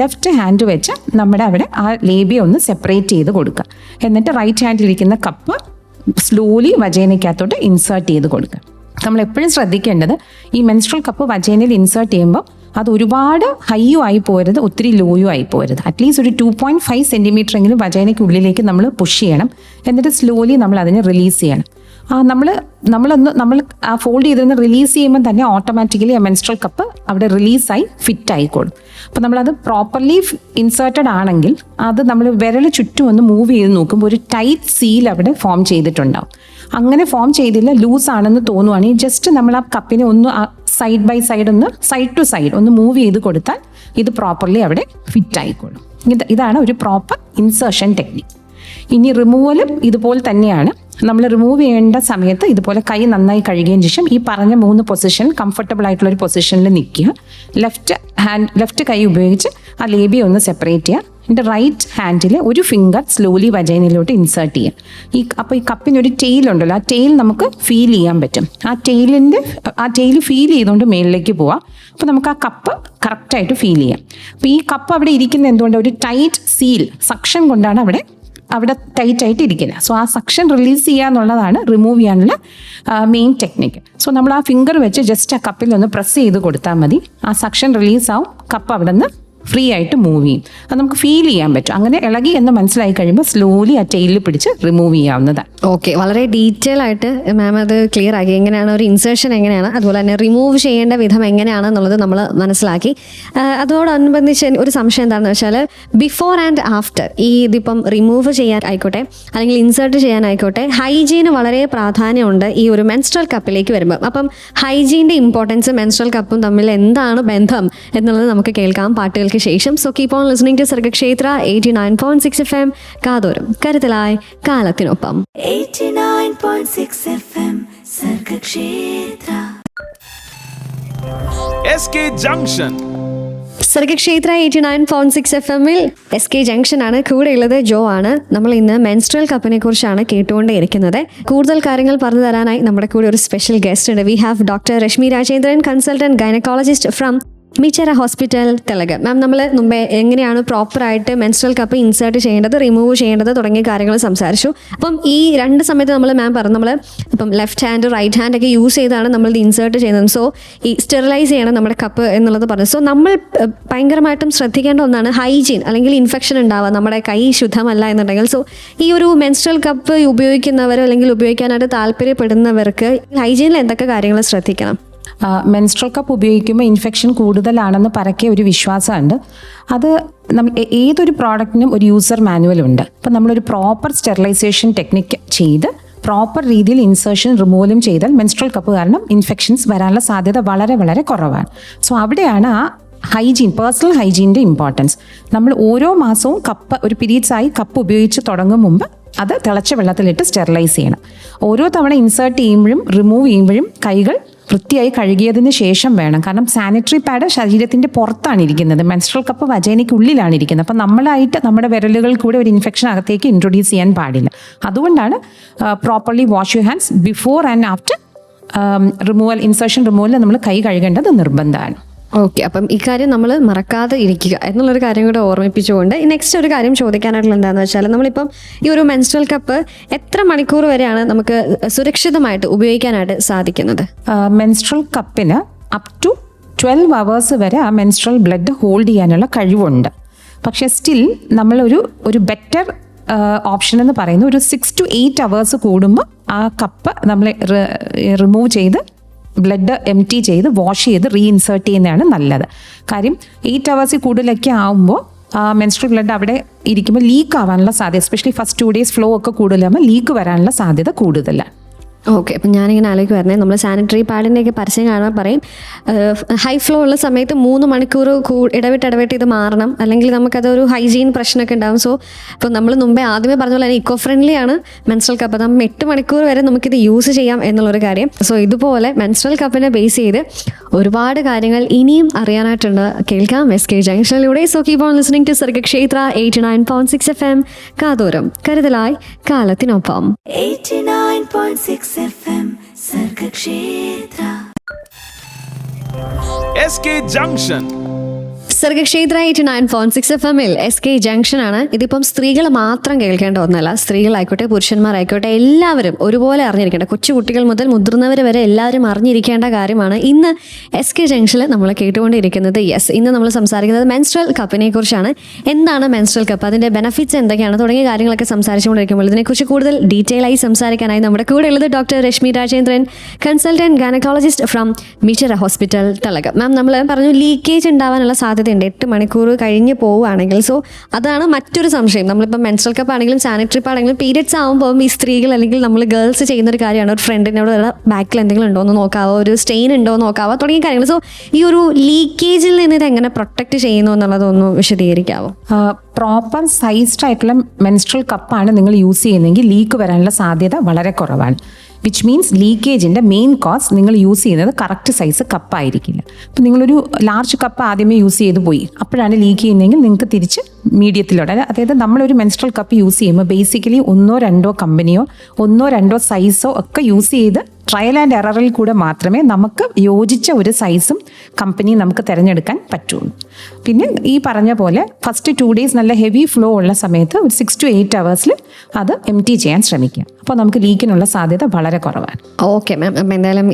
ലെഫ്റ്റ് ഹാൻഡ് വെച്ച് നമ്മുടെ അവിടെ ആ ലേബിയ ഒന്ന് സെപ്പറേറ്റ് ചെയ്ത് കൊടുക്കുക. എന്നിട്ട് റൈറ്റ് ഹാൻഡിലിരിക്കുന്ന കപ്പ് സ്ലോലി വജൈനയ്ക്കകത്തോട്ട് ഇൻസേർട്ട് ചെയ്ത് കൊടുക്കുക. നമ്മൾ എപ്പോഴും ശ്രദ്ധിക്കേണ്ടത് ഈ മെൻസ്ട്രൽ കപ്പ് വജൈനയിൽ ഇൻസേർട്ട് ചെയ്യുമ്പോൾ അത് ഒരുപാട് ഹൈയും ആയി പോരുത്, ഒത്തിരി ലോയും ആയി പോരുത്. അറ്റ്ലീസ്റ്റ് ഒരു 2.5 centimeter എങ്കിലും വജൈനയ്ക്ക് ഉള്ളിലേക്ക് നമ്മൾ പുഷ് ചെയ്യണം. എന്നിട്ട് സ്ലോലി നമ്മൾ അതിനെ റിലീസ് ചെയ്യണം. നമ്മൾ ആ ഫോൾഡ് ചെയ്തിരുന്ന് റിലീസ് ചെയ്യുമ്പോൾ തന്നെ ഓട്ടോമാറ്റിക്കലി ആ മെൻസ്ട്രൽ കപ്പ് അവിടെ റിലീസായി ഫിറ്റ് ആയിക്കോളും. അപ്പോൾ നമ്മളത് പ്രോപ്പർലി ഇൻസേർട്ടഡ് ആണെങ്കിൽ അത് നമ്മൾ വിരൽ ചുറ്റും ഒന്ന് മൂവ് ചെയ്ത് നോക്കുമ്പോൾ ഒരു ടൈറ്റ് സീൽ അവിടെ ഫോം ചെയ്തിട്ടുണ്ടാവും. അങ്ങനെ ഫോം ചെയ്തില്ല, ലൂസ് ആണെന്ന് തോന്നുവാണെങ്കിൽ ജസ്റ്റ് നമ്മൾ ആ കപ്പിനെ ഒന്ന് സൈഡ് ബൈ സൈഡ് ഒന്ന് സൈഡ് ടു സൈഡ് ഒന്ന് മൂവ് ചെയ്ത് കൊടുത്താൽ ഇത് പ്രോപ്പർലി അവിടെ ഫിറ്റ് ആയിക്കോളും. ഇതാണ് ഒരു പ്രോപ്പർ ഇൻസേർഷൻ ടെക്നിക്ക്. ഇനി റിമൂവലും ഇതുപോലെ തന്നെയാണ്. നമ്മൾ റിമൂവ് ചെയ്യേണ്ട സമയത്ത് ഇതുപോലെ കൈ നന്നായി കഴുകിയതിന് ശേഷം ഈ പറഞ്ഞ 3 പൊസിഷൻ കംഫർട്ടബിൾ ആയിട്ടുള്ള ഒരു പൊസിഷനിൽ നിൽക്കുക. ലെഫ്റ്റ് കൈ ഉപയോഗിച്ച് ആ ലേബിയ ഒന്ന് സെപ്പറേറ്റ് ചെയ്യുക. എൻ്റെ റൈറ്റ് ഹാൻഡിൽ ഒരു ഫിംഗർ സ്ലോലി വജൈനയിലോട്ട് ഇൻസേർട്ട് ചെയ്യുക. അപ്പോൾ ഈ കപ്പിനൊരു ടെയിൽ ഉണ്ടല്ലോ, ആ ടെയിൽ നമുക്ക് ഫീൽ ചെയ്യാൻ പറ്റും. ആ ടെയിൽ ഫീൽ ചെയ്തുകൊണ്ട് മേളിലേക്ക് പോവാം. അപ്പോൾ നമുക്ക് ആ കപ്പ് കറക്റ്റായിട്ട് ഫീൽ ചെയ്യാം. അപ്പോൾ ഈ കപ്പ് അവിടെ ഇരിക്കുന്ന എന്തുകൊണ്ട് ഒരു ടൈറ്റ് സീൽ സക്ഷൻ കൊണ്ടാണ് അവിടെ ടൈറ്റ് ആയിട്ട് ഇരിക്കുന്നത്. സോ ആ സക്ഷൻ റിലീസ് ചെയ്യുക എന്നുള്ളതാണ് റിമൂവ് ചെയ്യാനുള്ള മെയിൻ ടെക്നിക്ക്. സോ നമ്മൾ ആ ഫിംഗർ വെച്ച് ജസ്റ്റ് ആ കപ്പിൽ ഒന്ന് പ്രസ് ചെയ്ത് കൊടുത്താൽ മതി. ആ സക്ഷൻ റിലീസ് ആവും, കപ്പ് അവിടെ നിന്ന് ഫ്രീ ആയിട്ട് മൂവ് ചെയ്യും. അത് നമുക്ക് ഫീൽ ചെയ്യാൻ പറ്റും. അങ്ങനെ ഇളകി എന്ന് മനസ്സിലായി കഴിയുമ്പോൾ സ്ലോലി ആ ടെയിലിൽ പിടിച്ച് റിമൂവ് ചെയ്യാവുന്നതാണ്. ഓക്കെ, വളരെ ഡീറ്റെയിൽ ആയിട്ട് മാം അത് ക്ലിയർ ആക്കി. എങ്ങനെയാണ് ഒരു ഇൻസേർഷൻ എങ്ങനെയാണ്, അതുപോലെ തന്നെ റിമൂവ് ചെയ്യേണ്ട വിധം എങ്ങനെയാണെന്നുള്ളത് നമ്മൾ മനസ്സിലാക്കി. അതോടനുബന്ധിച്ച് ഒരു സംശയം എന്താണെന്ന് വെച്ചാൽ ബിഫോർ ആൻഡ് ആഫ്റ്റർ ഇതിപ്പം റിമൂവ് ചെയ്യാൻ ആയിക്കോട്ടെ അല്ലെങ്കിൽ ഇൻസേർട്ട് ചെയ്യാനായിക്കോട്ടെ, ഹൈജീന് വളരെ പ്രാധാന്യമുണ്ട് ഈ ഒരു മെൻസ്ട്രൽ കപ്പിലേക്ക് വരുമ്പോൾ. അപ്പം ഹൈജീൻ്റെ ഇമ്പോർട്ടൻസ് മെൻസ്ട്രൽ കപ്പും തമ്മിൽ എന്താണ് ബന്ധം എന്നുള്ളത് നമുക്ക് കേൾക്കാം പാട്ടുകൾക്ക് ശേഷം. So keep on listening to Sargakshetra 89.6 FM. കാതോരം കരുതലായി കാലത്തിനൊപ്പം. 89.6 FM Sargakshetra. SK Junction. Sargakshetra 89.6 FM-ൽ SK ജംഗ്ഷനാണ്. കൂടെയുള്ളത് ജോ ആണ്. നമ്മൾ ഇന്ന് മെൻസ്ട്രൽ കപ്പിനെ കുറിച്ചാണ് കേട്ടുകൊണ്ടേയിരിക്കുന്നത്. കൂടുതൽ കാര്യങ്ങൾ പറഞ്ഞു തരാനായി നമ്മുടെ കൂടെ ഒരു സ്പെഷ്യൽ ഗസ്റ്റ് ഉണ്ട്. We have doctor Rashmi Rajendran, consultant gynaecologist from Mitera hospital, തെലങ്ക്. മാം, നമ്മൾ മുമ്പേ എങ്ങനെയാണ് പ്രോപ്പറായിട്ട് മെൻസ്ട്രൽ കപ്പ് ഇൻസേർട്ട് ചെയ്യേണ്ടത്, റിമൂവ് ചെയ്യേണ്ടത് തുടങ്ങിയ കാര്യങ്ങൾ സംസാരിച്ചു. അപ്പം ഈ രണ്ട് സമയത്ത് മാം പറഞ്ഞു നമ്മൾ ഇപ്പം ലെഫ്റ്റ് ഹാൻഡ് റൈറ്റ് ഹാൻഡ് ഒക്കെ യൂസ് ചെയ്താണ് നമ്മൾ ഇത് ഇൻസേർട്ട് ചെയ്യുന്നത്. സോ ഈ സ്റ്റെറിലൈസ് ചെയ്യണം നമ്മുടെ കപ്പ് എന്നുള്ളത് പറഞ്ഞു. സോ നമ്മൾ ഭയങ്കരമായിട്ടും ശ്രദ്ധിക്കേണ്ട ഒന്നാണ് ഹൈജീൻ, അല്ലെങ്കിൽ ഇൻഫെക്ഷൻ ഉണ്ടാവുക, നമ്മുടെ കൈ ശുദ്ധമല്ല എന്നുണ്ടെങ്കിൽ. സോ ഈ ഒരു മെൻസ്ട്രൽ കപ്പ് ഉപയോഗിക്കുന്നവരോ അല്ലെങ്കിൽ ഉപയോഗിക്കാനായിട്ട് താല്പര്യപ്പെടുന്നവർക്ക് ഹൈജീനിൽ എന്തൊക്കെ കാര്യങ്ങൾ ശ്രദ്ധിക്കണം? മെൻസ്ട്രൽ കപ്പ് ഉപയോഗിക്കുമ്പോൾ ഇൻഫെക്ഷൻ കൂടുതലാണെന്ന് പരക്കെ ഒരു വിശ്വാസമുണ്ട്. അത് ഏതൊരു പ്രോഡക്റ്റിനും ഒരു യൂസർ മാനുവൽ ഉണ്ട്. അപ്പം നമ്മളൊരു പ്രോപ്പർ സ്റ്റെറിലൈസേഷൻ ടെക്നിക്ക് ചെയ്ത് പ്രോപ്പർ രീതിയിൽ ഇൻസേർഷൻ റിമൂവലും ചെയ്താൽ മെൻസ്ട്രൽ കപ്പ് കാരണം ഇൻഫെക്ഷൻസ് വരാനുള്ള സാധ്യത വളരെ വളരെ കുറവാണ്. സോ അവിടെയാണ് ആ ഹൈജീൻ, പേഴ്സണൽ ഹൈജീൻ്റെ ഇമ്പോർട്ടൻസ്. നമ്മൾ ഓരോ മാസവും ഒരു പീരീഡ്സ് ആയി കപ്പ് ഉപയോഗിച്ച് തുടങ്ങും മുമ്പ് അത് തിളച്ച വെള്ളത്തിലിട്ട് സ്റ്റെറിലൈസ് ചെയ്യണം. ഓരോ തവണ ഇൻസേർട്ട് ചെയ്യുമ്പോഴും റിമൂവ് ചെയ്യുമ്പോഴും കൈകൾ വൃത്തിയായി കഴുകിയതിന് ശേഷം വേണം. കാരണം സാനിറ്ററി പാഡ് ശരീരത്തിൻ്റെ പുറത്താണ് ഇരിക്കുന്നത്, മെൻസ്ട്രൽ കപ്പ് വജൈനയ്ക്കുള്ളിലാണ് ഇരിക്കുന്നത്. അപ്പം നമ്മളായിട്ട് നമ്മുടെ വിരലുകൾ കൂടെ ഒരു ഇൻഫെക്ഷൻ അകത്തേക്ക് ഇൻട്രൊഡ്യൂസ് ചെയ്യാൻ പാടില്ല. അതുകൊണ്ടാണ് properly wash your hands before and after removal, insertion റിമൂവലിൽ നമ്മൾ കൈ കഴുകേണ്ടത് നിർബന്ധമാണ്. ഓക്കെ, അപ്പം ഇക്കാര്യം നമ്മൾ മറക്കാതെ ഇരിക്കുക എന്നുള്ളൊരു കാര്യം കൂടെ ഓർമ്മിപ്പിച്ചുകൊണ്ട് നെക്സ്റ്റ് ഒരു കാര്യം ചോദിക്കാനായിട്ടുള്ള എന്താണെന്ന് വെച്ചാൽ നമ്മളിപ്പം ഈ ഒരു മെൻസ്ട്രൽ കപ്പ് എത്ര മണിക്കൂർ വരെയാണ് നമുക്ക് സുരക്ഷിതമായിട്ട് ഉപയോഗിക്കാനായിട്ട് സാധിക്കുന്നത്? മെൻസ്ട്രൽ കപ്പിന് അപ് ടു 12 hours വരെ ആ മെൻസ്ട്രൽ ബ്ലഡ് ഹോൾഡ് ചെയ്യാനുള്ള കഴിവുണ്ട്. പക്ഷേ സ്റ്റിൽ നമ്മളൊരു ബെറ്റർ ഓപ്ഷൻ എന്ന് പറയുന്നത് ഒരു 6 to 8 hours കൂടുമ്പോൾ ആ കപ്പ് നമ്മൾ റിമൂവ് ചെയ്ത് ബ്ലഡ് എംറ്റി ചെയ്ത് വാഷ് ചെയ്ത് റീഇൻസേർട്ട് ചെയ്യുന്നതാണ് നല്ലത്. കാര്യം 8 hours കൂടുതലൊക്കെ ആകുമ്പോൾ മെൻസ്ട്രൽ ബ്ലഡ് അവിടെ ഇരിക്കുമ്പോൾ ലീക്ക് ആവാനുള്ള സാധ്യത, എസ്പെഷ്യലി ഫസ്റ്റ് 2 days ഫ്ലോ ഒക്കെ കൂടുതലാകുമ്പോൾ ലീക്ക് വരാനുള്ള സാധ്യത കൂടുതലാണ്. ഓക്കെ, അപ്പം ഞാനിങ്ങനെ ആലോചിക്കുമായിരുന്നേ, നമ്മൾ സാനിറ്ററി പാഡിൻ്റെയൊക്കെ പരസ്യം കാണുമ്പോൾ പറയും ഹൈ ഫ്ലോ ഉള്ള സമയത്ത് 3 മണിക്കൂർ ഇടവിട്ട് ഇത് മാറണം, അല്ലെങ്കിൽ നമുക്കതൊരു ഹൈജീൻ പ്രശ്നമൊക്കെ ഉണ്ടാകും. സോ ഇപ്പോൾ നമ്മൾ മുമ്പേ ആദ്യമേ പറഞ്ഞ പോലെ തന്നെ ഇക്കോ ഫ്രണ്ട്ലി ആണ് മെൻസ്ട്രൽ കപ്പ്. നമ്മൾ 8 മണിക്കൂർ വരെ നമുക്കിത് യൂസ് ചെയ്യാം എന്നുള്ളൊരു കാര്യം. സോ ഇതുപോലെ മെൻസ്ട്രൽ കപ്പിനെ ബേസ് ചെയ്ത് ഒരുപാട് കാര്യങ്ങൾ ഇനിയും അറിയാനായിട്ടുണ്ട്. കേൾക്കാം SK ജംഗ്ഷനിലൂടെ. So keep on listening to Sargakshetra 89.6 FM. കാതോരം കരുതലായി കാലത്തിനൊപ്പം. 89.6 FM Sargakshetra. SK Junction. Sargakshetra 89.6 FM-ൽ SK ജംഗ്ഷനാണ്. ഇതിപ്പം സ്ത്രീകൾ മാത്രം കേൾക്കേണ്ട ഒന്നല്ല, സ്ത്രീകളായിക്കോട്ടെ പുരുഷന്മാരായിക്കോട്ടെ എല്ലാവരും ഒരുപോലെ അറിഞ്ഞിരിക്കേണ്ട, കൊച്ചുകുട്ടികൾ മുതൽ മുതിർന്നവർ വരെ എല്ലാവരും അറിഞ്ഞിരിക്കേണ്ട കാര്യമാണ് ഇന്ന് SK ജംഗ്ഷനിൽ നമ്മൾ കേട്ടുകൊണ്ടിരിക്കുന്നത്. ഇന്ന് നമ്മൾ സംസാരിക്കുന്നത് മെൻസ്ട്രൽ കപ്പിനെ കുറിച്ചാണ്. എന്താണ് മെൻസ്ട്രൽ കപ്പ്, അതിൻ്റെ ബെനഫിറ്റ്സ് എന്തൊക്കെയാണ് തുടങ്ങിയ കാര്യങ്ങളൊക്കെ സംസാരിച്ചുകൊണ്ടിരിക്കുമ്പോൾ ഇതിനെക്കുറിച്ച് കൂടുതൽ ഡീറ്റെയിൽ ആയി സംസാരിക്കാനായി നമ്മുടെ കൂടെ ഉള്ളത് doctor Rashmi Rajendran, consultant gynaecologist from Mitera hospital, തെലങ്ക്. മാം, നമ്മൾ പറഞ്ഞു ലീക്കേജ് ഉണ്ടാവാനുള്ള സാധ്യത 8 മണിക്കൂർ കഴിഞ്ഞ് പോവുകയാണെങ്കിൽ. സോ അതാണ് മറ്റൊരു സംശയം. നമ്മളിപ്പോൾ മെൻസ്ട്രൽ കപ്പ് ആണെങ്കിലും സാനിറ്ററി പാഡാണെങ്കിലും പീരിയഡ്സ് ആകുമ്പോൾ ഈ സ്ത്രീകൾ അല്ലെങ്കിൽ നമ്മൾ ഗേൾസ് ചെയ്യുന്നൊരു കാര്യമാണ് ഒരു ഫ്രണ്ടിനോട് ബാക്കിൽ എന്തെങ്കിലും ഉണ്ടോ എന്ന് നോക്കാവോ, ഒരു സ്റ്റെയിൻ ഉണ്ടോ എന്ന് നോക്കാവോ തുടങ്ങിയ കാര്യങ്ങൾ. സോ ഈ ഒരു ലീക്കേജിൽ നിന്ന് ഇത് എങ്ങനെ പ്രൊട്ടക്ട് ചെയ്യുന്നു എന്നുള്ളതൊന്ന് വിശദീകരിക്കാവോ? പ്രോപ്പർ സൈസ്ഡ് ആയിട്ടുള്ള മെൻസ്ട്രൽ കപ്പാണ് നിങ്ങൾ യൂസ് ചെയ്യുന്നതെങ്കിൽ ലീക്ക് വരാനുള്ള സാധ്യത വളരെ കുറവാണ്. വിച്ച് മീൻസ് ലീക്കേജിൻ്റെ മെയിൻ കോസ് നിങ്ങൾ യൂസ് ചെയ്യുന്നത് കറക്റ്റ് സൈസ് കപ്പായിരിക്കില്ല. അപ്പോൾ നിങ്ങളൊരു ലാർജ് കപ്പ് ആദ്യമേ യൂസ് ചെയ്ത് പോയി, അപ്പോഴാണ് ലീക്ക് ചെയ്യുന്നതെങ്കിൽ നിങ്ങൾക്ക് തിരിച്ച് മീഡിയത്തിലോട്ട്, അതായത് നമ്മളൊരു മെൻസ്ട്രൽ കപ്പ് യൂസ് ചെയ്യുമ്പോൾ ബേസിക്കലി 1-2 കമ്പനിയോ 1-2 സൈസോ ഒക്കെ യൂസ് ചെയ്ത് ട്രയൽ ആൻഡ് എററിൽ കൂടെ മാത്രമേ നമുക്ക് യോജിച്ച ഒരു സൈസും കമ്പനിയും നമുക്ക് തിരഞ്ഞെടുക്കാൻ പറ്റുള്ളൂ. പിന്നെ ഈ പറഞ്ഞ പോലെ ഫസ്റ്റ് 2 days നല്ല ഹെവി ഫ്ലോ ഉള്ള സമയത്ത് ഒരു 6 to 8 hours അത് എം ടി ചെയ്യാൻ ശ്രമിക്കുക. അപ്പോൾ നമുക്ക് ലീക്കിനുള്ള സാധ്യത വളരെ കുറവാണ്. ഓക്കെ മാം, അപ്പം എന്തായാലും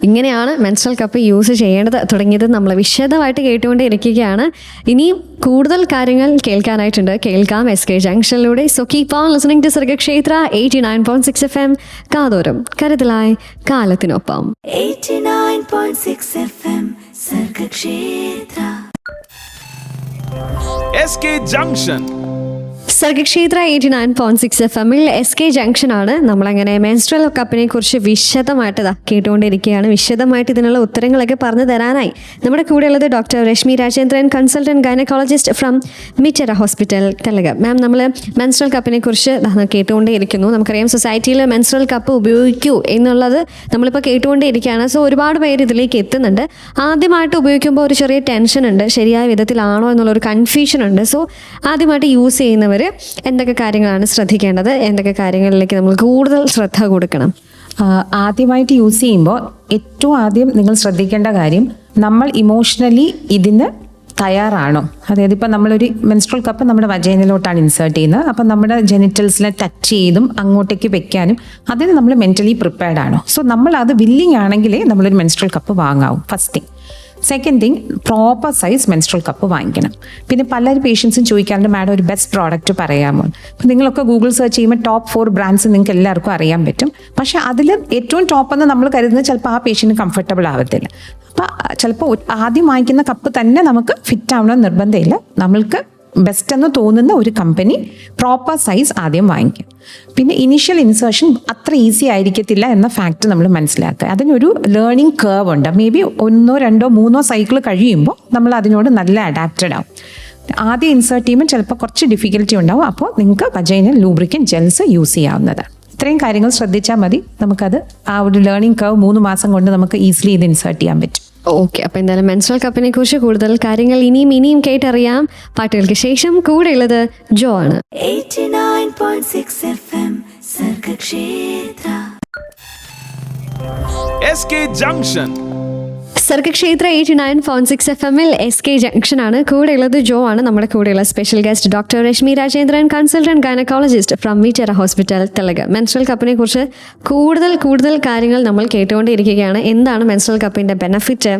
ഇങ്ങനെയാണ് മെൻസ്ട്രൽ കപ്പ് യൂസ് ചെയ്യേണ്ടത് തുടങ്ങിയത് നമ്മൾ വിശദമായിട്ട് കേട്ടുകൊണ്ടേയിരിക്കുകയാണ്. ഇനിയും കൂടുതൽ കാര്യങ്ങൾ കേൾക്കാനായിട്ടുണ്ട്. കേൾക്കാം SK ജംഗ്ഷനിലൂടെ. So keep on listening to Sargakshetra 89.6 FM. കാതോരം കരുതലായി കാലത്തിനൊപ്പം. 89.6 FM Sargakshetra. SK Junction. Sargakshetra 89.6 FM SK junction ആണ്. നമ്മളങ്ങനെ മെൻസ്ട്രൽ കപ്പിനെ കുറിച്ച് വിശദമായിട്ട് കേട്ടുകൊണ്ടിരിക്കുകയാണ്. വിശദമായിട്ട് ഇതിനുള്ള ഉത്തരങ്ങളൊക്കെ പറഞ്ഞു തരാനായി നമ്മുടെ കൂടെയുള്ളത് doctor Rashmi Rajendran, consultant gynaecologist from Mitera hospital, തെലങ്കാന. മാം, നമ്മൾ മെൻസ്ട്രൽ കപ്പിനെ കുറിച്ച് കേട്ടുകൊണ്ടേയിരിക്കുന്നു. നമുക്കറിയാം സൊസൈറ്റിയിൽ മെൻസ്ട്രൽ കപ്പ് ഉപയോഗിക്കൂ എന്നുള്ളത് നമ്മളിപ്പോൾ കേട്ടുകൊണ്ടേയിരിക്കുകയാണ്. സോ ഒരുപാട് പേര് ഇതിലേക്ക് എത്തുന്നുണ്ട്. ആദ്യമായിട്ട് ഉപയോഗിക്കുമ്പോൾ ഒരു ചെറിയ ടെൻഷൻ ഉണ്ട്, ശരിയായ വിധത്തിലാണോ എന്നുള്ളൊരു കൺഫ്യൂഷൻ ഉണ്ട്. സോ ആദ്യമായിട്ട് യൂസ് ചെയ്യുന്നവർ എന്തൊക്കെ കാര്യങ്ങളാണ് ശ്രദ്ധിക്കേണ്ടത്, എന്തൊക്കെ കാര്യങ്ങളിലേക്ക് നമ്മൾ കൂടുതൽ ശ്രദ്ധ കൊടുക്കണം? ആദ്യമായിട്ട് യൂസ് ചെയ്യുമ്പോൾ ഏറ്റവും ആദ്യം നിങ്ങൾ ശ്രദ്ധിക്കേണ്ട കാര്യം, നമ്മൾ ഇമോഷണലി ഇതിന് തയ്യാറാണോ? അതായത് ഇപ്പം നമ്മളൊരു മെൻസ്ട്രൽ കപ്പ് നമ്മുടെ വജൈനയിലോട്ടാണ് ഇൻസേർട്ട് ചെയ്യുന്നത്. അപ്പം നമ്മുടെ ജെനിറ്റൽസിനെ ടച്ച് ചെയ്തും അങ്ങോട്ടേക്ക് വെക്കാനും അതിന് നമ്മൾ മെൻ്റലി പ്രിപ്പയർഡ് ആണോ? സോ നമ്മൾ അത് വില്ലിങ് ആണെങ്കിലേ നമ്മളൊരു മെൻസ്ട്രൽ കപ്പ് വാങ്ങാവും. First thing. Second thing, proper size menstrual cup വാങ്ങിക്കണം. പിന്നെ പല പേഷ്യൻസും ചോദിക്കാറുണ്ട്, മാഡം ഒരു ബെസ്റ്റ് പ്രോഡക്റ്റ് പറയാമോ? അപ്പം നിങ്ങളൊക്കെ ഗൂഗിൾ സെർച്ച് ചെയ്യുമ്പോൾ ടോപ്പ് 4 ബ്രാൻഡ്സ് നിങ്ങൾക്ക് എല്ലാവർക്കും അറിയാൻ പറ്റും. പക്ഷേ അതിൽ ഏറ്റവും ടോപ്പ് എന്ന് നമ്മൾ കരുതുന്നത് ചിലപ്പോൾ ആ പേഷ്യൻറ്റ് കംഫർട്ടബിൾ ആവത്തില്ല. അപ്പം ചിലപ്പോൾ ആദ്യം വാങ്ങിക്കുന്ന കപ്പ് തന്നെ നമുക്ക് ഫിറ്റ് ആവണമെന്ന് നിർബന്ധമില്ല. നമ്മൾക്ക് ബെസ്റ്റ് എന്ന് തോന്നുന്ന ഒരു കമ്പനി പ്രോപ്പർ സൈസ് ആദ്യം വാങ്ങിക്കും. പിന്നെ ഇനീഷ്യൽ ഇൻസേർഷൻ അത്ര ഈസി ആയിരിക്കത്തില്ല എന്ന ഫാക്റ്റ് നമ്മൾ മനസ്സിലാക്കുക. അതിനൊരു ലേണിംഗ് കർവ് ഉണ്ട്. മേ ബി 1, 2, 3 സൈക്കിൾ കഴിയുമ്പോൾ നമ്മൾ അതിനോട് നല്ല അഡാപ്റ്റഡ് ആവും. ആദ്യം ഇൻസേർട്ട് ചെയ്യുമ്പോൾ ചിലപ്പോൾ കുറച്ച് ഡിഫിക്കൽറ്റി ഉണ്ടാവും. അപ്പോൾ നിങ്ങൾക്ക് വജൈനൽ ലൂബ്രിക്കൻറ്റ് ജെൽസ് യൂസ് ചെയ്യാവുന്നതാണ്. ഇത്രയും കാര്യങ്ങൾ ശ്രദ്ധിച്ചാൽ മതി. നമുക്കത് ആ ഒരു ലേണിംഗ് കർവ് 3 മാസം കൊണ്ട് നമുക്ക് ഈസിലി ഇത് ഇൻസേർട്ട് ചെയ്യാൻ പറ്റും. ഓക്കെ, അപ്പോൾ എന്തായാലും മെൻസ്ട്രൽ കപ്പിനെ കുറിച്ച് കൂടുതൽ കാര്യങ്ങൾ ഇനിയും കേട്ടറിയാം. പാട്ടുകൾക്ക് ശേഷം കൂടെയുള്ളത് ജോ ആണ്. 89.6 FM Sargakshetra. SK Junction. Sargakshetra 89.6 FM SK junction ആണ്. കൂടെയുള്ളത് ജോ ആണ്. നമ്മുടെ കൂടെയുള്ള special guest doctor Rashmi Rajendran, consultant gynaecologist from Mitera hospital, തെലങ്കാന. മെൻസ്ട്രൽ കപ്പിനെ കുറിച്ച് കൂടുതൽ കാര്യങ്ങൾ നമ്മൾ കേട്ടുകൊണ്ടിരിക്കുകയാണ്. എന്താണ് മെൻസ്ട്രൽ കപ്പിൻ്റെ ബെനഫിറ്റ്,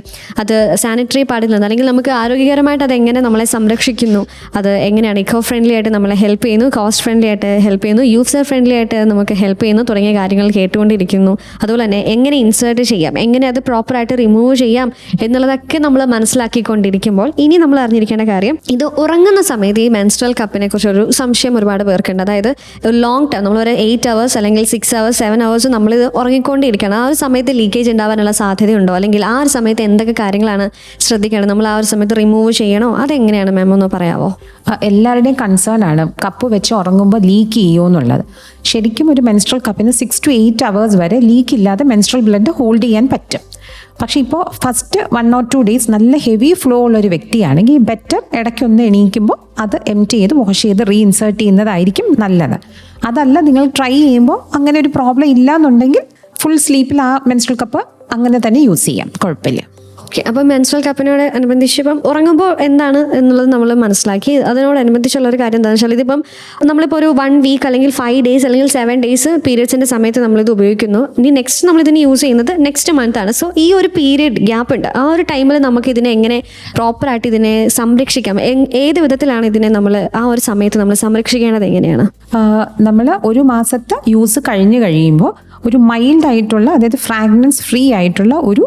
അത് സാനിറ്ററി പാഡിൽ നിന്ന് അല്ലെങ്കിൽ നമുക്ക് ആരോഗ്യകരമായിട്ട് അത് എങ്ങനെ നമ്മളെ സംരക്ഷിക്കുന്നു, അത് എങ്ങനെയാണ് ഇക്കോ ഫ്രണ്ട്ലി ആയിട്ട് നമ്മളെ ഹെൽപ്പ് ചെയ്യുന്നു, കോസ്റ്റ് ഫ്രണ്ട്ലി ആയിട്ട് ഹെൽപ്പ് ചെയ്യുന്നു, യൂസർ ഫ്രണ്ട്ലി ആയിട്ട് നമുക്ക് ഹെൽപ്പ് ചെയ്യുന്നു തുടങ്ങിയ കാര്യങ്ങൾ കേട്ടുകൊണ്ടിരിക്കുന്നു. അതുപോലെ തന്നെ എങ്ങനെ ഇൻസേർട്ട് ചെയ്യാം, എങ്ങനെ അത് പ്രോപ്പറായിട്ട് റിമൂവ് ചെയ്യാം എന്നുള്ളതൊക്കെ നമ്മൾ മനസ്സിലാക്കിക്കൊണ്ടിരിക്കുമ്പോൾ ഇനി നമ്മൾ അറിഞ്ഞിരിക്കേണ്ട കാര്യം, ഇത് ഉറങ്ങുന്ന സമയത്ത് ഈ മെൻസ്ട്രൽ കപ്പിനെ കുറിച്ചൊരു സംശയം ഒരുപാട് പേർക്കുണ്ട്. അതായത് ഒരു ലോങ് ടൈം നമ്മളൊരു 8 hours അല്ലെങ്കിൽ 6 hours 7 hours നമ്മളിത് ഉറങ്ങിക്കൊണ്ടിരിക്കണം. ആ ഒരു സമയത്ത് ലീക്കേജ് ഉണ്ടാവാനുള്ള സാധ്യതയുണ്ടോ, അല്ലെങ്കിൽ ആ ഒരു സമയത്ത് എന്തൊക്കെ കാര്യങ്ങളാണ് ശ്രദ്ധിക്കേണ്ടത്, നമ്മൾ ആ ഒരു സമയത്ത് റിമൂവ് ചെയ്യണോ, അതെങ്ങനെയാണ് മാം ഒന്ന് പറയാമോ? എല്ലാവരുടെയും കൺസേൺ ആണ് കപ്പ് വെച്ച് ഉറങ്ങുമ്പോൾ ലീക്ക് ചെയ്യുമോ എന്നുള്ളത്. ശരിക്കും ഒരു മെൻസ്ട്രൽ കപ്പിന് 6 to 8 hours വരെ ലീക്ക് ഇല്ലാതെ മെൻസ്ട്രൽ ബ്ലഡ് ഹോൾഡ് ചെയ്യാൻ പറ്റും. പക്ഷേ ഇപ്പോൾ ഫസ്റ്റ് 1 or 2 days നല്ല ഹെവി ഫ്ലോ ഉള്ളൊരു വ്യക്തിയാണെങ്കിൽ ബെറ്റർ ഇടയ്ക്കൊന്ന് എണീക്കുമ്പോൾ അത് എംപ്റ്റി ചെയ്ത് വാഷ് ചെയ്ത് റീഇൻസേർട്ട് ചെയ്യുന്നതായിരിക്കും നല്ലത്. അതല്ല, നിങ്ങൾ ട്രൈ ചെയ്യുമ്പോൾ അങ്ങനെ ഒരു പ്രോബ്ലം ഇല്ല എന്നുണ്ടെങ്കിൽ ഫുൾ സ്ലീപ്പിൽ ആ മെൻസ്ട്രൽ കപ്പ് അങ്ങനെ തന്നെ യൂസ് ചെയ്യാം, കുഴപ്പമില്ല. ഓക്കെ, അപ്പോൾ മെൻസ്ട്രൽ കപ്പിനോട് അനുബന്ധിച്ച് ഇപ്പം ഉറങ്ങുമ്പോൾ എന്താണ് എന്നുള്ളത് നമ്മൾ മനസ്സിലാക്കി. അതിനോടനുബന്ധിച്ചുള്ള ഒരു കാര്യം എന്താണെന്ന് വെച്ചാൽ, ഇതിപ്പം നമ്മളിപ്പോൾ ഒരു 1 week അല്ലെങ്കിൽ 5 days അല്ലെങ്കിൽ 7 days പീരിയഡ്സിൻ്റെ സമയത്ത് നമ്മളിത് ഉപയോഗിക്കുന്നു. ഇനി നെക്സ്റ്റ് നമ്മളിതിന് യൂസ് ചെയ്യുന്നത് നെക്സ്റ്റ് മന്ത് ആണ്. സോ ഈ ഒരു പീരിയഡ് ഗ്യാപ്പ് ഉണ്ട്. ആ ഒരു ടൈമിൽ നമുക്ക് ഇതിനെ എങ്ങനെ പ്രോപ്പറായിട്ട് ഇതിനെ സംരക്ഷിക്കാം, ഏത് വിധത്തിലാണ് ഇതിനെ നമ്മൾ ആ ഒരു സമയത്ത് നമ്മൾ സംരക്ഷിക്കേണ്ടത് എങ്ങനെയാണ്? നമ്മൾ 1 മാസത്തെ യൂസ് കഴിയുമ്പോൾ ഒരു മൈൽഡ് ആയിട്ടുള്ള, അതായത് ഫ്രാഗ്രൻസ് ഫ്രീ ആയിട്ടുള്ള ഒരു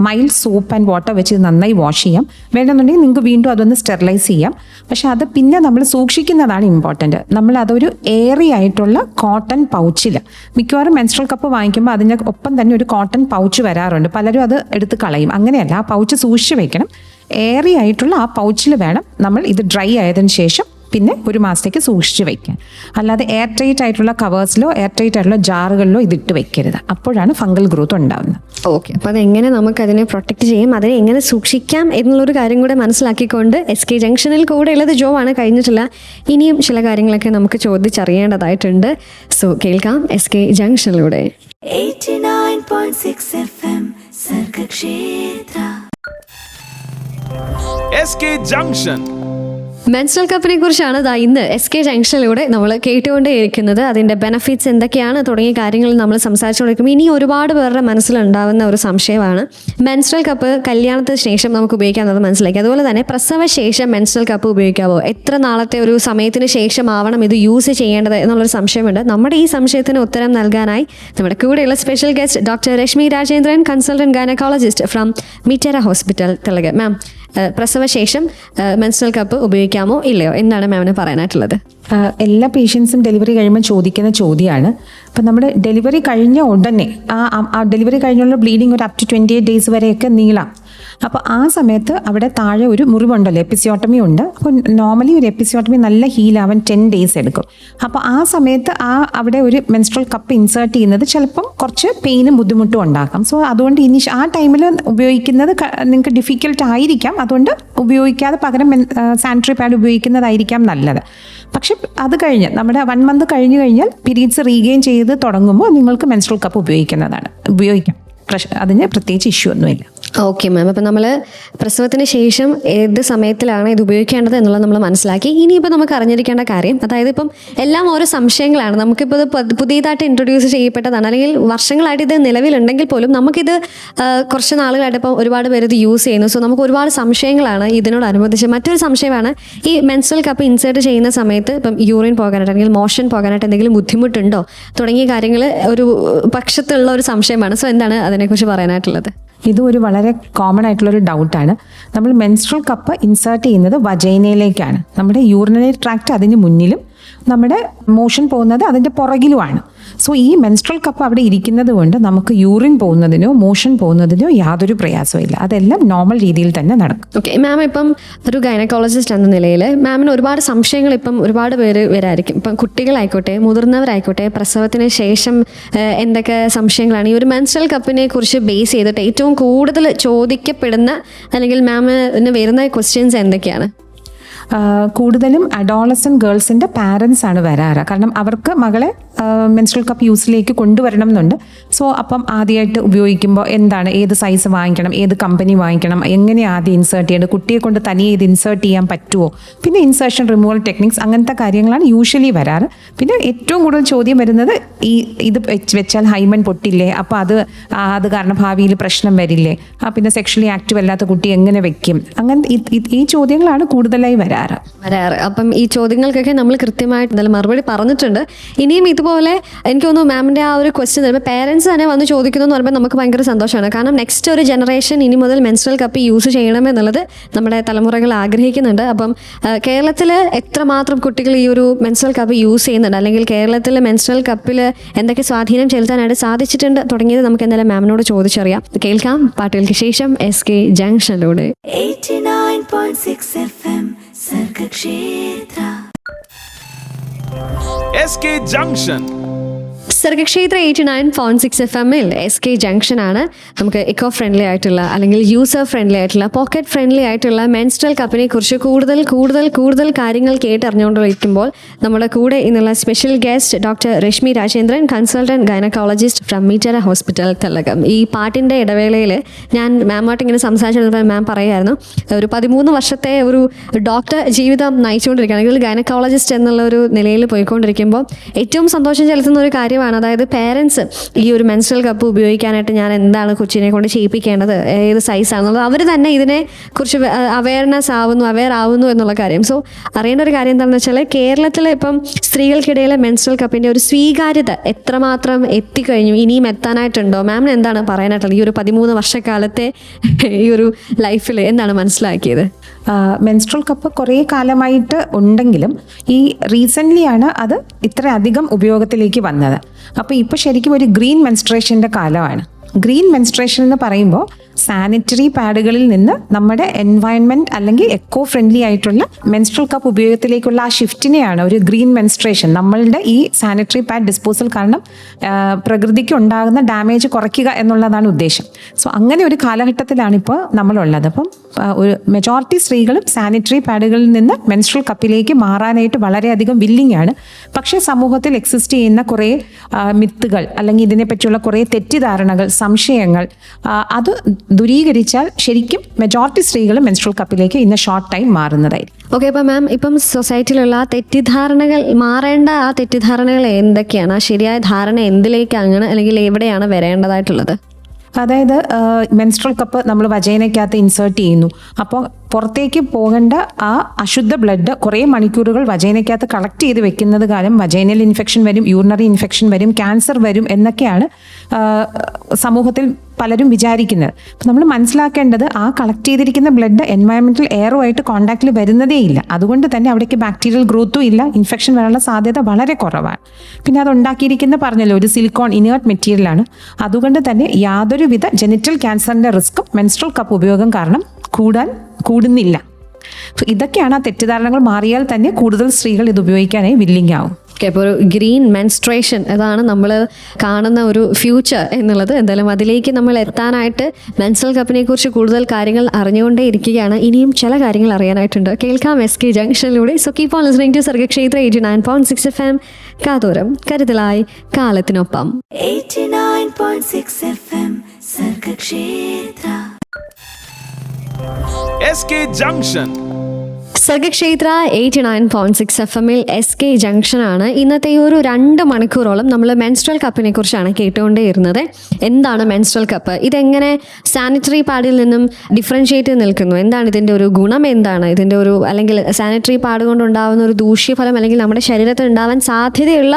മൈൽഡ് സോപ്പ് ആൻഡ് വാട്ടർ വെച്ച് നന്നായി വാഷ് ചെയ്യാം. വേണമെന്നുണ്ടെങ്കിൽ നിങ്ങൾക്ക് വീണ്ടും അതൊന്ന് സ്റ്റെറിലൈസ് ചെയ്യാം. പക്ഷെ അത് പിന്നെ നമ്മൾ സൂക്ഷിക്കുന്നതാണ് ഇമ്പോർട്ടൻറ്റ്. നമ്മൾ അതൊരു എയറി ആയിട്ടുള്ള കോട്ടൺ പൗച്ചിൽ, മിക്കവാറും മെൻസ്ട്രൽ കപ്പ് വാങ്ങിക്കുമ്പോൾ അതിൻ്റെ ഒപ്പം തന്നെ ഒരു കോട്ടൺ പൗച്ച് വരാറുണ്ട്. പലരും അത് എടുത്ത് കളയും. അങ്ങനെയല്ല, ആ പൗച്ച് സൂക്ഷിച്ച് വെക്കണം. എയറി ആയിട്ടുള്ള ആ പൗച്ചിൽ വേണം നമ്മൾ ഇത് ഡ്രൈ ആയതിനു ശേഷം പിന്നെ 1 മാസത്തേക്ക് സൂക്ഷിച്ച് വെക്കാൻ. അല്ലാതെ എയർ ടൈറ്റ് ആയിട്ടുള്ള കവേഴ്സിലോ എയർ ടൈറ്റ് ആയിട്ടുള്ള ജാറുകളിലോ ഇതിട്ട് വെക്കരുത്. അപ്പോഴാണ് ഫംഗൽ ഗ്രോത്ത് ഉണ്ടാകുന്നത്. ഓക്കെ, അപ്പോൾ അതെങ്ങനെ നമുക്കതിനെ പ്രൊട്ടക്റ്റ് ചെയ്യാം, അതിനെ എങ്ങനെ സൂക്ഷിക്കാം എന്നുള്ളൊരു കാര്യം കൂടെ മനസ്സിലാക്കിക്കൊണ്ട് SK ജംഗ്ഷനിൽ കൂടെ ഉള്ളത് ജോ ആണ്. കഴിഞ്ഞിട്ടില്ല, ഇനിയും ചില കാര്യങ്ങളൊക്കെ നമുക്ക് ചോദിച്ചറിയേണ്ടതായിട്ടുണ്ട്. സോ കേൾക്കാം SK ജംഗ്ഷനിലൂടെ. 89.6 FM Sargakshetra. SK Junction. Menstrual കപ്പിനെ കുറിച്ചാണ് ഇന്ന് SK ജംഗ്ഷനിലൂടെ നമ്മൾ കേട്ടുകൊണ്ടേയിരിക്കുന്നത്. അതിൻ്റെ ബെനഫിറ്റ്സ് എന്തൊക്കെയാണ് തുടങ്ങിയ കാര്യങ്ങൾ നമ്മൾ സംസാരിച്ചുകൊണ്ടിരിക്കുമ്പോൾ ഇനി ഒരുപാട് പേരുടെ മനസ്സിലുണ്ടാവുന്ന ഒരു സംശയമാണ് മെൻസ്ട്രൽ കപ്പ് കല്യാണത്തിന് ശേഷം നമുക്ക് ഉപയോഗിക്കാമെന്നത് മനസ്സിലാക്കി. അതുപോലെ തന്നെ പ്രസവ ശേഷം മെൻസ്ട്രൽ കപ്പ് ഉപയോഗിക്കാവോ, എത്ര നാളത്തെ ഒരു സമയത്തിന് ശേഷം ആവണം ഇത് യൂസ് ചെയ്യേണ്ടത് എന്നുള്ളൊരു സംശയമുണ്ട്. നമ്മുടെ ഈ സംശയത്തിന് ഉത്തരം നൽകാനായി നമ്മുടെ കൂടെയുള്ള special guest doctor Rashmi Rajendran, consultant gynaecologist from Mitera hospital തെലങ്ക്. മാം, പ്രസവശേഷം മെൻസ്ട്രൽ കപ്പ് ഉപയോഗിക്കാമോ ഇല്ലയോ, എന്താണ് മാമിന് പറയാനായിട്ടുള്ളത്? എല്ലാ പേഷ്യൻസും ഡെലിവറി കഴിയുമ്പോൾ ചോദിക്കുന്ന ചോദ്യമാണ്. അപ്പം നമ്മുടെ ഡെലിവറി കഴിഞ്ഞ ഉടനെ ആ ഡെലിവറി കഴിഞ്ഞുള്ള ബ്ലീഡിങ് ഒരു അപ് ടു 28 ഡേയ്സ് വരെയൊക്കെ നീളാം. അപ്പോൾ ആ സമയത്ത് അവിടെ താഴെ ഒരു മുറിവുണ്ടല്ലോ, എപ്പിസിയോട്ടമി ഉണ്ട്. അപ്പോൾ നോർമലി ഒരു എപ്പിസിയോട്ടമി നല്ല ഹീലാവാൻ 10 ഡേയ്സ് എടുക്കും. അപ്പോൾ ആ സമയത്ത് അവിടെ ഒരു മെൻസ്ട്രൽ കപ്പ് ഇൻസേർട്ട് ചെയ്യുന്നത് ചിലപ്പം കുറച്ച് പെയിനും ബുദ്ധിമുട്ടും ഉണ്ടാക്കാം. സോ അതുകൊണ്ട് ആ ടൈമിൽ ഉപയോഗിക്കുന്നത് നിങ്ങൾക്ക് ഡിഫിക്കൽട്ട് ആയിരിക്കാം. അതുകൊണ്ട് ഉപയോഗിക്കാതെ പകരം സാനിറ്ററി പാഡ് ഉപയോഗിക്കുന്നതായിരിക്കാം നല്ലത്. പക്ഷെ അത് കഴിഞ്ഞ് നമ്മുടെ 1 മന്ത് കഴിഞ്ഞ് കഴിഞ്ഞാൽ പീരീഡ്സ് റീഗെയിൻ ചെയ്ത് തുടങ്ങുമ്പോൾ നിങ്ങൾക്ക് മെൻസ്ട്രൽ കപ്പ് ഉപയോഗിക്കാം. അതിന് പ്രത്യേകിച്ച് ഇഷ്യൂ ഒന്നുമില്ല. ഓക്കെ മാം, അപ്പം നമ്മൾ പ്രസവത്തിന് ശേഷം ഏത് സമയത്തിലാണ് ഇത് ഉപയോഗിക്കേണ്ടത് എന്നുള്ളത് നമ്മൾ മനസ്സിലാക്കി. ഇനിയിപ്പോൾ നമുക്ക് അറിഞ്ഞിരിക്കേണ്ട കാര്യം, അതായത് ഇപ്പം എല്ലാം ഓരോ സംശയങ്ങളാണ്. നമുക്കിപ്പോൾ ഇത് പുതിയതായിട്ട് ഇൻട്രൊഡ്യൂസ് ചെയ്യപ്പെട്ടതാണ്, അല്ലെങ്കിൽ വർഷങ്ങളായിട്ട് ഇത് നിലവിലുണ്ടെങ്കിൽ പോലും നമുക്കിത് കുറച്ച് നാളുകളായിട്ട് ഇപ്പം ഒരുപാട് പേര് ഇത് യൂസ് ചെയ്യുന്നു. സോ നമുക്ക് ഒരുപാട് സംശയങ്ങളാണ് ഇതിനോടനുബന്ധിച്ച്. മറ്റൊരു സംശയമാണ് ഈ മെൻസ്ട്രൽ കപ്പ് ഇൻസേർട്ട് ചെയ്യുന്ന സമയത്ത് ഇപ്പം യൂറിൻ പോകാനായിട്ട് അല്ലെങ്കിൽ മോഷൻ പോകാനായിട്ട് എന്തെങ്കിലും ബുദ്ധിമുട്ടുണ്ടോ തുടങ്ങിയ കാര്യങ്ങൾ ഒരു പക്ഷത്തുള്ള ഒരു സംശയമാണ്. സോ എന്താണ് അതിനെക്കുറിച്ച് പറയാനായിട്ടുള്ളത്? ഇത് ഒരു വളരെ കോമൺ ആയിട്ടുള്ളൊരു ഡൗട്ടാണ്. നമ്മൾ മെൻസ്ട്രൽ കപ്പ് ഇൻസേർട്ട് ചെയ്യുന്നത് വജൈനയിലേക്കാണ്. നമ്മുടെ യൂറിനറി ട്രാക്ട് അതിന് മുന്നിലും നമ്മുടെ മോഷൻ പോകുന്നത് അതിൻ്റെ പുറകിലുമാണ്. സോ ഈ മെൻസ്ട്രൽ കപ്പ് അവിടെ ഇരിക്കുന്നത് കൊണ്ട് നമുക്ക് യൂറിൻ പോകുന്നതിനോ മോഷൻ പോകുന്നതിനോ യാതൊരു പ്രയാസവും ഇല്ല. അതെല്ലാം നോർമൽ രീതിയിൽ തന്നെ നടക്കും. ഓക്കെ മാം, ഇപ്പം ഒരു ഗൈനക്കോളജിസ്റ്റ് എന്ന നിലയിൽ മാമിന് ഒരുപാട് സംശയങ്ങൾ ഇപ്പം ഒരുപാട് പേര് വരായിരിക്കും. ഇപ്പം കുട്ടികളായിക്കോട്ടെ മുതിർന്നവരായിക്കോട്ടെ പ്രസവത്തിന് ശേഷം എന്തൊക്കെ സംശയങ്ങളാണ് ഈ ഒരു മെൻസ്ട്രൽ കപ്പിനെ കുറിച്ച് ബേസ് ചെയ്തിട്ട് ഏറ്റവും കൂടുതൽ ചോദിക്കപ്പെടുന്ന അല്ലെങ്കിൽ മാമിന് വരുന്ന ക്വസ്റ്റ്യൻസ് എന്തൊക്കെയാണ്? കൂടുതലും അഡോളസൻറ്റ് ഗേൾസിൻ്റെ പാരൻസ് ആണ് വരാറ്. കാരണം അവർക്ക് മകളെ മെൻസ്ട്രൽ കപ്പ് യൂസിലേക്ക് കൊണ്ടുവരണം എന്നുണ്ട്. സോ അപ്പം ആദ്യമായിട്ട് ഉപയോഗിക്കുമ്പോൾ എന്താണ്, ഏത് സൈസ് വാങ്ങിക്കണം, ഏത് കമ്പനി വാങ്ങിക്കണം, എങ്ങനെ ആദ്യം ഇൻസേർട്ട് ചെയ്യേണ്ടത്, കുട്ടിയെ കൊണ്ട് തനിയെ ഇത് ഇൻസേർട്ട് ചെയ്യാൻ പറ്റുമോ, പിന്നെ ഇൻസേർഷൻ റിമൂവൽ ടെക്നിക്സ്, അങ്ങനത്തെ കാര്യങ്ങളാണ് യൂഷ്വലി വരാറ്. പിന്നെ ഏറ്റവും കൂടുതൽ ചോദ്യം വരുന്നത് ഇത് വെച്ചാൽ ഹൈമൻ പൊട്ടില്ലേ, അപ്പോൾ അത് കാരണം ഭാവിയിൽ പ്രശ്നം വരില്ലേ, പിന്നെ സെക്ഷലി ആക്റ്റീവ് അല്ലാത്ത കുട്ടി എങ്ങനെ വെക്കും, അങ്ങനത്തെ ഈ ചോദ്യങ്ങളാണ് കൂടുതലായി വരാറ്. അപ്പം ഈ ചോദ്യങ്ങൾക്കൊക്കെ നമ്മൾ കൃത്യമായിട്ട് എന്തായാലും മറുപടി പറഞ്ഞിട്ടുണ്ട്. ഇനിയും ഇതുപോലെ എനിക്ക് തോന്നുന്നു മാമിൻ്റെ ആ ഒരു ക്വസ്റ്റ്യൻ വരുമ്പോൾ പേരൻസ് തന്നെ വന്ന് ചോദിക്കുന്നു എന്ന് പറയുമ്പോൾ നമുക്ക് ഭയങ്കര സന്തോഷമാണ്. കാരണം നെക്സ്റ്റ് ഒരു ജനറേഷൻ ഇനി മുതൽ മെൻസ്ട്രൽ കപ്പ് യൂസ് ചെയ്യണമെന്നുള്ളത് നമ്മുടെ തലമുറകൾ ആഗ്രഹിക്കുന്നുണ്ട്. അപ്പം കേരളത്തിൽ എത്രമാത്രം കുട്ടികൾ ഈ ഒരു മെൻസ്ട്രൽ കപ്പ് യൂസ് ചെയ്യുന്നുണ്ട്, അല്ലെങ്കിൽ കേരളത്തിൽ മെൻസ്ട്രൽ കപ്പിൽ എന്തൊക്കെ സ്വാധീനം ചെലുത്താനായിട്ട് സാധിച്ചിട്ടുണ്ട് തുടങ്ങിയത് നമുക്ക് എന്തായാലും മാമിനോട് ചോദിച്ചറിയാം. കേൾക്കാം പാട്ടുകൾക്ക് ശേഷം SK ജംഗ്ഷനിലൂടെ. 89.6 FM Sargakshetra. SK Junction. Sargakshetra 89.6 FM-ൽ SK ജംഗ്ഷൻ ആണ്. നമുക്ക് ഇക്കോ ഫ്രണ്ട്ലി ആയിട്ടുള്ള അല്ലെങ്കിൽ യൂസർ ഫ്രണ്ട്ലി ആയിട്ടുള്ള പോക്കറ്റ് ഫ്രണ്ട്ലി ആയിട്ടുള്ള മെൻസ്ട്രൽ കപ്പിനെ കുറിച്ച് കൂടുതൽ കാര്യങ്ങൾ കേട്ടറിഞ്ഞുകൊണ്ടിരിക്കുമ്പോൾ നമ്മുടെ കൂടെ ഇന്നുള്ള special guest doctor Rashmi Rajendran, consultant gynaecologist from Mitera hospital തെലങ്കം. ഈ പാട്ടിൻ്റെ ഇടവേളയിൽ ഞാൻ മാമായിട്ട് ഇങ്ങനെ സംസാരിച്ചപ്പോൾ മാം പറയായിരുന്നു ഒരു 13 വർഷത്തെ ഒരു ഡോക്ടർ ജീവിതം നയിച്ചുകൊണ്ടിരിക്കുകയാണ്, അല്ലെങ്കിൽ ഗൈനക്കോളജിസ്റ്റ് എന്നുള്ള ഒരു നിലയിൽ പോയിക്കൊണ്ടിരിക്കുമ്പോൾ ഏറ്റവും സന്തോഷം ചെലുത്തുന്ന ഒരു കാര്യമാണ്, അതായത് പേരൻസ് ഈ ഒരു മെൻസ്ട്രൽ കപ്പ് ഉപയോഗിക്കാനായിട്ട് ഞാൻ എന്താണ് കൊച്ചിനെ കൊണ്ട് ചെയ്യിപ്പിക്കേണ്ടത്, ഏത് സൈസാണെന്നുള്ളത് അവർ തന്നെ ഇതിനെ കുറിച്ച് അവെയർ ആവുന്നു എന്നുള്ള കാര്യം. സോ അറിയേണ്ട ഒരു കാര്യം എന്താണെന്ന് വെച്ചാൽ കേരളത്തിൽ ഇപ്പം സ്ത്രീകൾക്കിടയിലെ മെൻസ്ട്രൽ കപ്പിൻ്റെ ഒരു സ്വീകാര്യത എത്രമാത്രം എത്തിക്കഴിഞ്ഞു, ഇനിയും എത്താനായിട്ടുണ്ടോ? മാമിന് എന്താണ് പറയാനായിട്ടുള്ളത് ഈ ഒരു 13 വർഷക്കാലത്തെ ഈ ഒരു ലൈഫിൽ എന്താണ് മനസ്സിലാക്കിയത്? മെൻസ്ട്രൽ കപ്പ് കുറേ കാലമായിട്ട് ഉണ്ടെങ്കിലും ഈ റീസെൻ്റ്ലിയാണ് അത് ഇത്രയധികം ഉപയോഗത്തിലേക്ക് വന്നത്. അപ്പോൾ ഇപ്പോൾ ശരിക്കും ഒരു ഗ്രീൻ മെൻസ്ട്രേഷൻ്റെ കാലമാണ്. ഗ്രീൻ മെൻസ്ട്രേഷൻ എന്ന് പറയുമ്പോൾ സാനിറ്ററി പാഡുകളിൽ നിന്ന് നമ്മുടെ എൻവയൺമെൻറ്റ് അല്ലെങ്കിൽ എക്കോ ഫ്രണ്ട്ലി ആയിട്ടുള്ള മെൻസ്ട്രൽ കപ്പ് ഉപയോഗത്തിലേക്കുള്ള ആ ഷിഫ്റ്റിനെയാണ് ഒരു ഗ്രീൻ മെൻസ്ട്രേഷൻ. നമ്മളുടെ ഈ സാനിറ്ററി പാഡ് ഡിസ്പോസൽ കാരണം പ്രകൃതിക്ക് ഉണ്ടാകുന്ന ഡാമേജ് കുറയ്ക്കുക എന്നുള്ളതാണ് ഉദ്ദേശം. സോ അങ്ങനെ ഒരു കാലഘട്ടത്തിലാണിപ്പോൾ നമ്മളുള്ളത്. അപ്പം ഒരു മെജോറിറ്റി സ്ത്രീകളും സാനിറ്ററി പാഡുകളിൽ നിന്ന് മെൻസ്ട്രൽ കപ്പിലേക്ക് മാറാനായിട്ട് വളരെയധികം വില്ലിംഗ് ആണ്. പക്ഷേ സമൂഹത്തിൽ എക്സിസ്റ്റ് ചെയ്യുന്ന കുറേ മിത്തുകൾ അല്ലെങ്കിൽ ഇതിനെപ്പറ്റിയുള്ള കുറേ തെറ്റിദ്ധാരണകൾ, സംശയങ്ങൾ അത് ദൂരീകരിച്ചാൽ ശരിക്കും മെജോറിറ്റി സ്ത്രീകളും മെൻസ്ട്രൽ കപ്പിലേക്ക് ഇന്ന് ഷോർട്ട് ടൈം മാറുന്നതായിരിക്കും. ഓക്കെ, അപ്പോൾ മാം ഇപ്പം സൊസൈറ്റിയിലുള്ള തെറ്റിദ്ധാരണകൾ മാറേണ്ട ആ തെറ്റിദ്ധാരണകൾ എന്തൊക്കെയാണ്? ആ ശരിയായ ധാരണ എന്തിലേക്കാണ് അല്ലെങ്കിൽ എവിടെയാണ് വരേണ്ടതായിട്ടുള്ളത്? അതായത് മെൻസ്ട്രൽ കപ്പ് നമ്മൾ വജൈനയ്ക്കകത്ത് ഇൻസേർട്ട് ചെയ്യുന്നു. അപ്പോൾ പുറത്തേക്ക് പോകേണ്ട ആ അശുദ്ധ ബ്ലഡ് കുറേ മണിക്കൂറുകൾ വജൈനയ്ക്കകത്ത് കളക്ട് ചെയ്ത് വെക്കുന്നത് കാലം വജൈനൽ ഇൻഫെക്ഷൻ വരും, യൂറിനറി ഇൻഫെക്ഷൻ വരും, ക്യാൻസർ വരും എന്നൊക്കെയാണ് സമൂഹത്തിൽ പലരും വിചാരിക്കുന്നത്. അപ്പം നമ്മൾ മനസ്സിലാക്കേണ്ടത് ആ കളക്ട് ചെയ്തിരിക്കുന്ന ബ്ലഡ് എൻവയറമെൻറ്റൽ എയറുമായിട്ട് കോൺടാക്റ്റിൽ വരുന്നതേ ഇല്ല. അതുകൊണ്ട് തന്നെ അവിടേക്ക് ബാക്ടീരിയൽ ഗ്രോത്തും ഇല്ല, ഇൻഫെക്ഷൻ വരാനുള്ള സാധ്യത വളരെ കുറവാണ്. പിന്നെ അത് ഉണ്ടാക്കിയിരിക്കുന്ന പറഞ്ഞല്ലോ ഒരു സിലിക്കോൺ ഇനേർട്ട് മെറ്റീരിയലാണ്. അതുകൊണ്ട് തന്നെ യാതൊരുവിധ ജെനിറ്റൽ ക്യാൻസറിൻ്റെ റിസ്ക്കും മെൻസ്ട്രൽ കപ്പ് ഉപയോഗം കാരണം കൂടുന്നില്ല. ഇതൊക്കെയാണ് ആ തെറ്റിദ്ധാരണകൾ മാറിയാൽ തന്നെ കൂടുതൽ സ്ത്രീകൾ ഇത് ഉപയോഗിക്കാനായി വില്ലിംഗ് ആവും. ഓക്കെ, അപ്പോൾ ഒരു ഗ്രീൻ മെൻസ്ട്രേഷൻ അതാണ് നമ്മൾ കാണുന്ന ഒരു ഫ്യൂച്ചർ എന്നുള്ളത്. എന്തായാലും അതിലേക്ക് നമ്മൾ എത്താനായിട്ട് മെൻസ്ട്രൽ കപ്പിനെ കുറിച്ച് കൂടുതൽ കാര്യങ്ങൾ അറിഞ്ഞുകൊണ്ടേ ഇരിക്കുകയാണ്. ഇനിയും ചില കാര്യങ്ങൾ അറിയാനായിട്ടുണ്ട്. കേൾക്കാം SK ജംഗ്ഷനിലൂടെ. So keep on listening to Sargakshetra 89.6 FM. കാതോരം കരുതലായി കാലത്തിനൊപ്പം. 89.6 FM Sargakshetra. SK Junction. Sargakshetra 89.6 FM SK ജംഗ്ഷനാണ്. ഇന്നത്തെ ഒരു 2 മണിക്കൂറോളം നമ്മൾ മെൻസ്ട്രൽ കപ്പിനെ കുറിച്ചാണ് കേട്ടുകൊണ്ടേയിരുന്നത്. എന്താണ് മെൻസ്ട്രൽ കപ്പ്? ഇതെങ്ങനെ സാനിറ്ററി പാഡിൽ നിന്നും ഡിഫറൻഷിയേറ്റ് നിൽക്കുന്നു? എന്താണ് ഇതിൻ്റെ ഒരു ഗുണം? എന്താണ് ഇതിൻ്റെ ഒരു അല്ലെങ്കിൽ സാനിറ്ററി പാഡ് കൊണ്ടുണ്ടാകുന്ന ഒരു ദൂഷ്യഫലം അല്ലെങ്കിൽ നമ്മുടെ ശരീരത്തിൽ ഉണ്ടാവാൻ സാധ്യതയുള്ള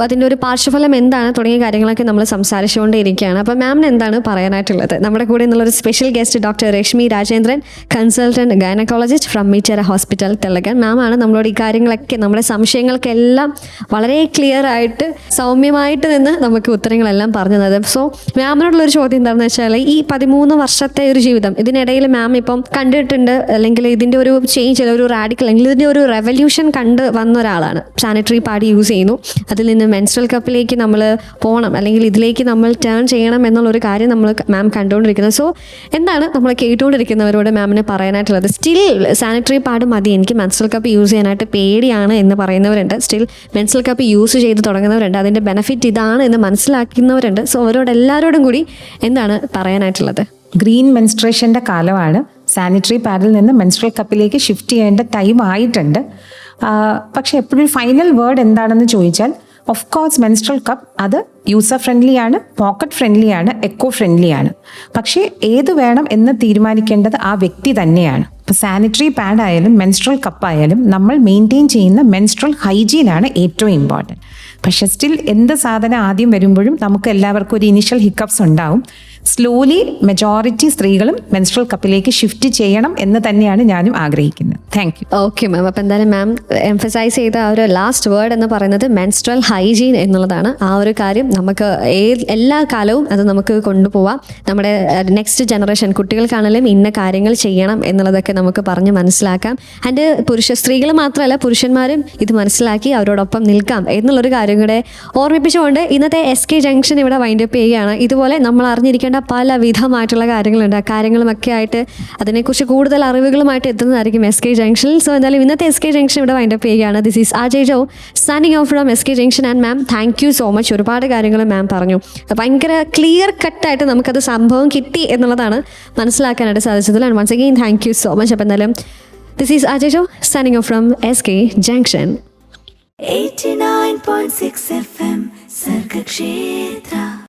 അതിൻ്റെ ഒരു പാർശ്വഫലം എന്താണ്? തുടങ്ങിയ കാര്യങ്ങളൊക്കെ നമ്മൾ സംസാരിച്ചുകൊണ്ടേയിരിക്കുകയാണ്. അപ്പോൾ മാമിന് എന്താണ് പറയാനായിട്ടുള്ളത്? നമ്മുടെ കൂടെ നിന്നുള്ളൊരു special guest doctor Rashmi Rajendran, consultant gynaecologist from Mitera hospital തിലകൻ. മാമാണ് നമ്മളോട് ഈ കാര്യങ്ങളൊക്കെ, നമ്മുടെ സംശയങ്ങൾക്കെല്ലാം വളരെ ക്ലിയർ ആയിട്ട് സൗമ്യമായിട്ട് നിന്ന് നമുക്ക് ഉത്തരങ്ങളെല്ലാം പറഞ്ഞു തന്നത്. സോ മാമിനോടുള്ളൊരു ചോദ്യം എന്താണെന്ന് വെച്ചാൽ, ഈ 13 വർഷത്തെ ഒരു ജീവിതം, ഇതിനിടയിൽ മാം ഇപ്പം കണ്ടിട്ടുണ്ട് അല്ലെങ്കിൽ ഇതിൻ്റെ ഒരു ചേഞ്ച്, ഒരു റാഡിക്കൽ അല്ലെങ്കിൽ ഇതിൻ്റെ ഒരു റെവല്യൂഷൻ കണ്ട് വന്ന ഒരാളാണ്. സാനിറ്ററി പാഡ് യൂസ് ചെയ്യുന്നു, അതിൽ നിന്ന് മെൻസ്ട്രൽ കപ്പിലേക്ക് നമ്മൾ പോകണം അല്ലെങ്കിൽ ഇതിലേക്ക് നമ്മൾ ടേൺ ചെയ്യണം എന്നുള്ളൊരു കാര്യം നമ്മൾ മാം കണ്ടുകൊണ്ടിരിക്കുന്നത്. സോ എന്താണ് നമ്മൾ കേട്ടുകൊണ്ടിരിക്കുന്നവരോട് മാമിന് പറയാനായിട്ടുള്ളത്? സ്റ്റിൽ സാനിറ്ററി പാഡ് മതി, എനിക്ക് മെൻസ്ട്രൽ കപ്പ് യൂസ് ചെയ്യാനായിട്ട് പേടിയാണ് എന്ന് പറയുന്നവരുണ്ട്. സ്റ്റിൽ മെൻസ്ട്രൽ കപ്പ് യൂസ് ചെയ്ത് തുടങ്ങുന്നവരുണ്ട്, അതിൻ്റെ ബെനിഫിറ്റ് ഇതാണ് എന്ന് മനസ്സിലാക്കുന്നവരുണ്ട്. സോ അവരോട് എല്ലാവരോടും കൂടി എന്താണ് പറയാനായിട്ടുള്ളത്? ഗ്രീൻ മെൻസ്ട്രേഷൻ്റെ കാലമാണ്. സാനിറ്ററി പാഡിൽ നിന്ന് മെൻസ്ട്രൽ കപ്പിലേക്ക് ഷിഫ്റ്റ് ചെയ്യേണ്ട ടൈം ആയിട്ടുണ്ട്. പക്ഷെ എപ്പോഴും ഫൈനൽ വേർഡ് എന്താണെന്ന് ചോദിച്ചാൽ, ഓഫ് കോഴ്സ് മെൻസ്ട്രൽ കപ്പ് അത് യൂസർ ഫ്രണ്ട്ലി ആണ്, പോക്കറ്റ് ഫ്രണ്ട്ലി ആണ്, എക്കോ ഫ്രണ്ട്ലി ആണ്. പക്ഷേ ഏത് വേണം എന്ന് തീരുമാനിക്കേണ്ടത് ആ വ്യക്തി തന്നെയാണ്. ഇപ്പോൾ സാനിറ്ററി പാഡ് ആയാലും മെൻസ്ട്രൽ കപ്പായാലും നമ്മൾ മെയിൻറ്റെയിൻ ചെയ്യുന്ന മെൻസ്ട്രൽ ഹൈജീനാണ് ഏറ്റവും ഇമ്പോർട്ടൻറ്റ്. പക്ഷേ സ്റ്റിൽ എന്ത് സാധനം ആദ്യം വരുമ്പോഴും നമുക്ക് എല്ലാവർക്കും ഒരു ഇനിഷ്യൽ ഹിക്കപ്സ് ഉണ്ടാവും. സ്ലോലി മെജോറിറ്റി സ്ത്രീകളും മെൻസ്ട്രൽ കപ്പിലേക്ക് ഷിഫ്റ്റ് ചെയ്യണം എന്ന് തന്നെയാണ് ഞാനും ആഗ്രഹിക്കുന്നത്. Thank you. ഓക്കെ മാം, അപ്പോൾ എന്തായാലും മാം എംഫസൈസ് ചെയ്ത ആ ഒരു ലാസ്റ്റ് വേർഡ് എന്ന് പറയുന്നത് മെൻസ്ട്രൽ ഹൈജീൻ എന്നുള്ളതാണ്. ആ ഒരു കാര്യം നമുക്ക് എല്ലാ കാലവും അത് നമുക്ക് കൊണ്ടുപോവാം. നമ്മുടെ നെക്സ്റ്റ് ജനറേഷൻ കുട്ടികൾക്കാണെങ്കിലും ഇന്ന കാര്യങ്ങൾ ചെയ്യണം എന്നുള്ളതൊക്കെ നമുക്ക് പറഞ്ഞ് മനസ്സിലാക്കാം. ആൻഡ് സ്ത്രീകൾ മാത്രമല്ല പുരുഷന്മാരും ഇത് മനസ്സിലാക്കി അവരോടൊപ്പം നിൽക്കാം എന്നുള്ളൊരു കാര്യം കൂടെ ഓർമ്മിപ്പിച്ചുകൊണ്ട് ഇന്നത്തെ SK ജംഗ്ഷൻ ഇവിടെ വൈൻഡപ്പ് ചെയ്യുകയാണ്. ഇതുപോലെ നമ്മൾ അറിഞ്ഞിരിക്കേണ്ട പല വിധമായിട്ടുള്ള കാര്യങ്ങളുണ്ട്. ആ കാര്യങ്ങളുമൊക്കെ ആയിട്ട് അതിനെക്കുറിച്ച് കൂടുതൽ അറിവുകളുമായിട്ട് എത്തുന്നതായിരിക്കും SK ജംഗ്ഷനിൽ. സോ എന്തായാലും ഇന്നത്തെ SK ജംഗ്ഷൻ ഇവിടെ വൈൻഡപ്പ് ചെയ്യുകയാണ്. This is Ajay Jo signing off from SK junction. And ma'am thank you so much. ഒരുപാട് കാര്യങ്ങൾ മാം പറഞ്ഞു. ഭയങ്കര ക്ലിയർ കട്ടായിട്ട് നമുക്കത് സംഭവം കിട്ടി എന്നുള്ളതാണ് മനസ്സിലാക്കാനായിട്ട് സാധിച്ചത്. And once again thank you so much. അപ്പോൾ എന്തായാലും this is Ajay Jo signing off from SK junction. 89.6 FM Sargakshetra.